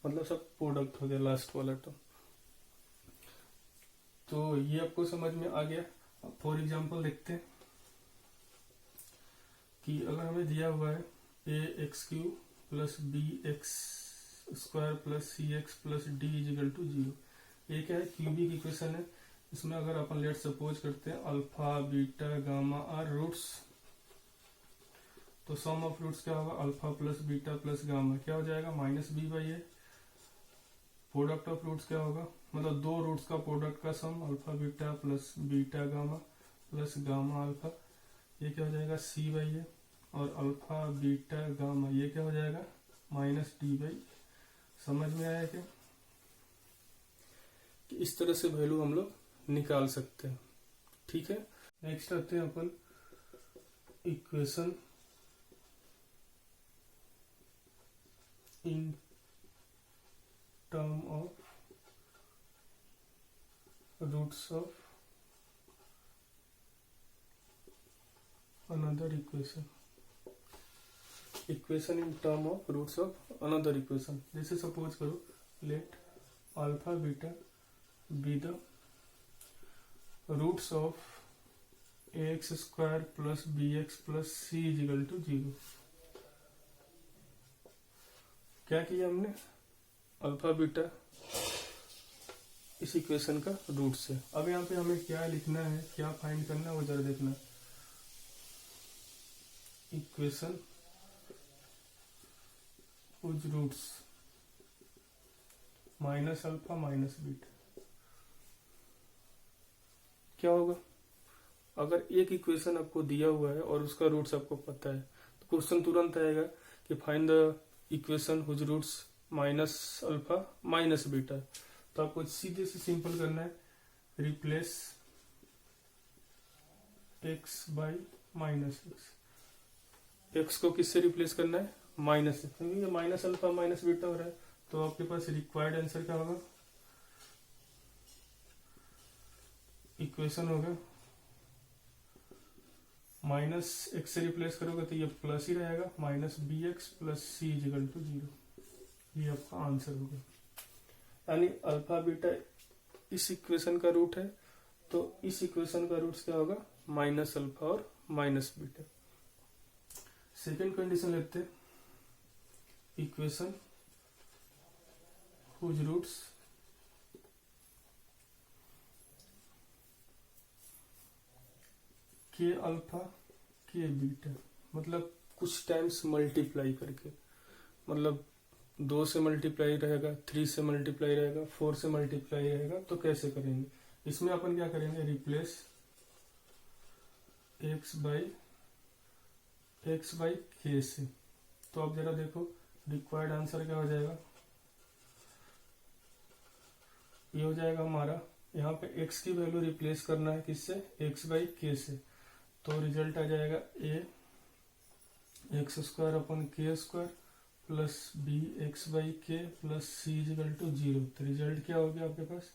मतलब सब प्रोडक्ट हो गया लास्ट वाला टर्म। तो ये आपको समझ में आ गया। फॉर एग्जांपल देखते हैं कि अगर हमें दिया हुआ है ax³ plus bx² plus cx plus d is equal to 0, ये क्या है, क्यूबिक इक्वेशन है। इसमें अगर अपन लेट सपोज करते हैं alpha beta gamma are roots, तो सम ऑफ रूट्स क्या होगा, alpha plus beta plus gamma क्या हो जाएगा, -b/a। प्रोडक्ट ऑफ रूट्स क्या होगा, मतलब दो रूट्स का प्रोडक्ट का sum, alpha beta plus beta gamma plus gamma alpha, ये क्या हो जाएगा c/a। और अल्फा बीटा गामा ये क्या हो जाएगा -d/a। समझ में आया क्या, कि इस तरह से वैल्यू हम लोग निकाल सकते हैं। ठीक है, नेक्स्ट आते हैं अपन equation in term of roots of another equation. Equation in term of roots of another equation. जैसे सपोज करो let alpha beta be the roots of ax² plus bx plus c is equal to 0। क्या किया हमने, अल्फा बीटा इस इक्वेशन का रूट से। अब यहाँ पे हमें क्या लिखना है, क्या फाइंड करना है वो जरा देखना। इक्वेशन कुछ roots minus alpha minus beta, क्या होगा, अगर एक इक्वेशन आपको दिया हुआ है और उसका रूट्स आपको पता है तो क्वेश्चन तुरंत आएगा कि find the equation whose roots minus alpha minus beta. तो आपको सीधे से सिंपल करना है, replace x by minus x को किससे रिप्लेस करना है, माइनस से, क्योंकि ये माइनस अल्फा माइनस बीटा हो रहा है। तो आपके पास रिक्वायर्ड आंसर क्या होगा, इक्वेशन होगा माइनस एक्स से रिप्लेस करोगे तो ये प्लस ही रहेगा, minus bx plus c is equal to 0। ये आपका आंसर होगा। यानी अल्फा बीटा इस इक्वेशन का रूट है, तो इस इक्वेशन का रूट क्या होगा, माइनस अल्फा और माइनस बीटा। सेकेंड कंडीशन लेते हैं, equation whose roots k alpha k beta, मतलब कुछ टाइम्स मल्टीप्लाई करके, मतलब 2 से मल्टीप्लाई रहेगा, 3 से मल्टीप्लाई रहेगा, 4 से मल्टीप्लाई रहेगा। तो कैसे करेंगे, इसमें अपन क्या करेंगे, रिप्लेस x बाई k से। तो अब जरा देखो रिक्वायर्ड आंसर क्या हो जाएगा, ये हो जाएगा हमारा, यहाँ पे x की वैल्यू रिप्लेस करना है किससे, x बाई k से। तो रिजल्ट आ जाएगा ax² upon k² plus bx/k plus c is equal to 0। तो रिजल्ट क्या हो गया आपके पास,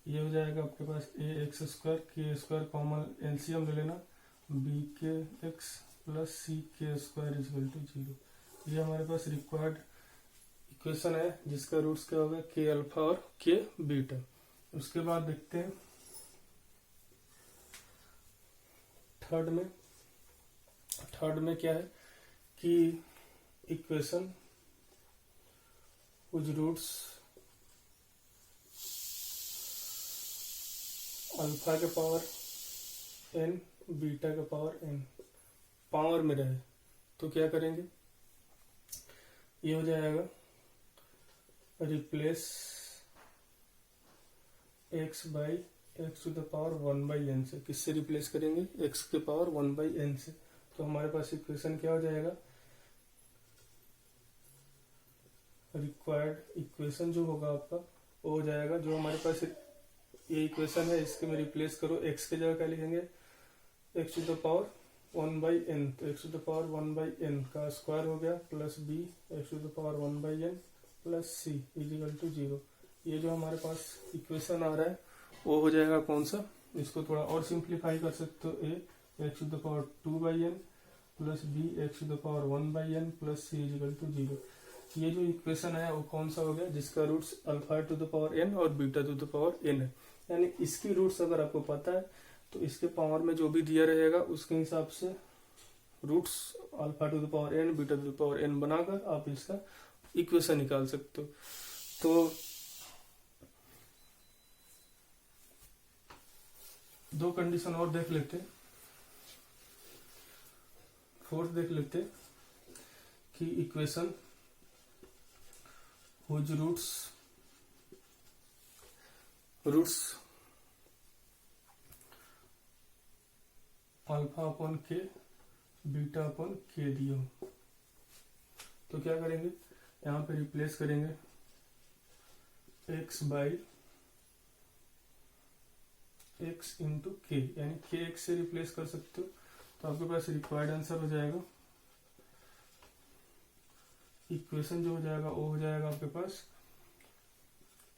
ये हो जाएगा आपके पास ax² k² कॉमन एलसीएम ले लेना, bkx plus ck² is equal to 0। ये हमारे पास रिक्वायर्ड इक्वेशन है जिसका रूट्स क्या होगा, k अल्फा और k बीटा। उसके बाद देखते हैं थर्ड में क्या है कि इक्वेशन कुछ रूट्स अल्फा के पावर n बीटा के पावर n पावर में रहे। तो क्या करेंगे, ये हो जाएगा replace x by x to the power 1/n से। किससे रिप्लेस करेंगे, x के पावर 1/n से। तो हमारे पास इक्वेशन क्या हो जाएगा, रिक्वायर्ड इक्वेशन जो होगा आपका वो हो जाएगा, जो हमारे पास ये इक्वेशन है इसके में रिप्लेस करो, x के जगह क्या लिखेंगे, x to the power 1/n। तो x to the power 1/n का स्क्वायर हो गया plus b x to the power 1/n plus c is equal to 0। ये जो हमारे पास इक्वेशन आ रहा है वो हो जाएगा कौन सा, इसको थोड़ा और सिंप्लीफाई कर सकते हो, a x to the power 2/n plus b x to the power 1/n plus c is equal to 0। ये जो इक्वेशन है वो कौन सा हो गया, जिसका roots alpha to the power n और beta to the power n है। यानी इसकी रूट्स अगर आपको पता है तो इसके पावर में जो भी दिया रहेगा उसके हिसाब से roots alpha to the power n beta to the power n बनाकर आप इसका इक्वेशन निकाल सकते हो। तो दो कंडीशन और देख लेते, फोर्थ देख लेते कि equation whose roots alpha upon k beta upon k दिए हो, तो क्या करेंगे, यहाँ पे रिप्लेस करेंगे x बाई x इंटू के, यानी के एक्स से रिप्लेस कर सकते हो। तो आपके पास रिक्वायर्ड आंसर हो जाएगा, इक्वेशन जो हो जाएगा वो हो जाएगा आपके पास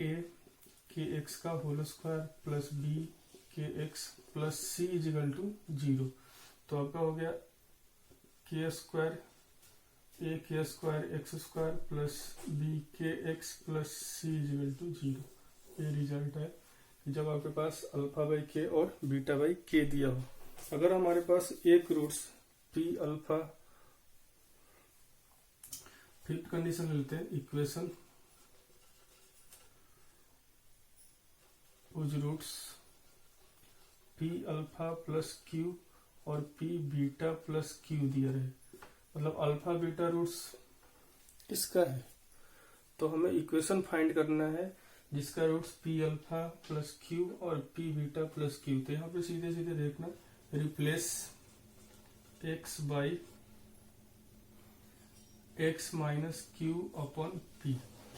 a के एक्स का whole square plus b k x plus c is equal to 0। तो आपका हो गया k square a k square x square plus b k x plus c is equal to 0। ये रिजल्ट है जब आपके पास अल्फा बाई के और बीटा बाई के दिया हो। अगर हमारे पास एक roots p alpha, fifth condition लेते हैं, इक्वेशन कुछ roots p alpha plus q और p बीटा प्लस q दिया रहे, मतलब अल्फा बीटा रूट्स इसका है। तो हमें इक्वेशन फाइंड करना है जिसका roots p alpha plus q और p बीटा प्लस q। तो यहाँ पे सीधे सीधे देखना, replace x by x minus q upon p,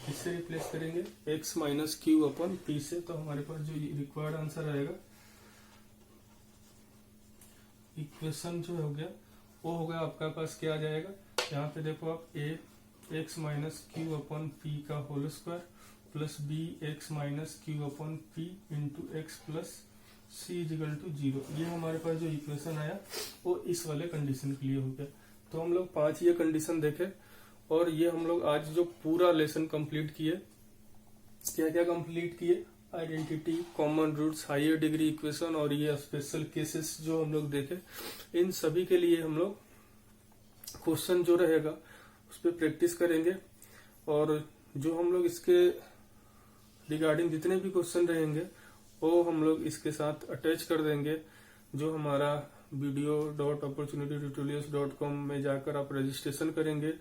इससे रिप्लेस करेंगे x minus q upon p से। तो हमारे पास जो रिक्वायर्ड आंसर आएगा, इक्वेशन जो हो गया वो हो गया आपका पास क्या आ जाएगा, यहाँ पे देखो आप a x minus q upon p का whole square plus b x minus q upon p into x plus c is equal to 0। ये हमारे पास जो इक्वेशन आया वो इस वाले कंडीशन के लिए हो गया। तो हम लोग 5 ये कंडीशन देखे और ये हम लोग आज जो पूरा लेसन कंप्लीट किए, क्या क्या कंप्लीट किए, identity, common roots, higher degree equation और ये स्पेशल केसेस जो हम लोग देखे, इन सभी के लिए हम लोग क्वेश्चन जो रहेगा उस पर प्रैक्टिस करेंगे। और जो हम लोग इसके रिगार्डिंग जितने भी क्वेश्चन रहेंगे वो हम लोग इसके साथ अटैच कर देंगे। जो हमारा video.opportunitytutorials.com में जाकर आप रजिस्ट्रेशन करेंगे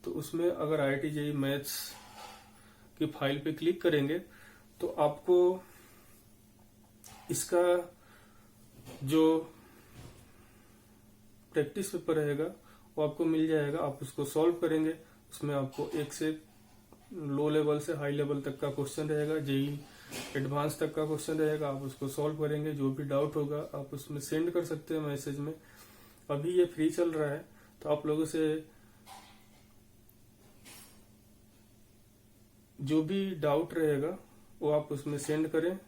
तो उसमें अगर IIT JEE मैथ्स की फाइल पे क्लिक करेंगे तो आपको इसका जो प्रैक्टिस पेपर रहेगा वो आपको मिल जाएगा, आप उसको सॉल्व करेंगे। उसमें आपको एक से लो लेवल से हाई लेवल तक का क्वेश्चन रहेगा, JEE एडवांस तक का क्वेश्चन रहेगा, आप उसको सॉल्व करेंगे। जो भी डाउट होगा आप उसमें सेंड कर सकते हैं मैसेज में। अभी ये फ्री चल रहा है तो आप लोगों से जो भी डाउट रहेगा वो आप उसमें सेंड करें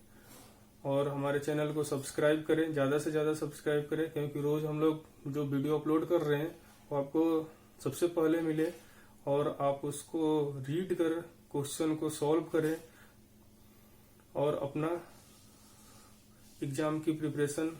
और हमारे चैनल को सब्सक्राइब करें, ज्यादा से ज्यादा सब्सक्राइब करें, क्योंकि रोज हम लोग जो वीडियो अपलोड कर रहे हैं वो आपको सबसे पहले मिले और आप उसको रीड कर क्वेश्चन को सॉल्व करें और अपना एग्जाम की प्रिपरेशन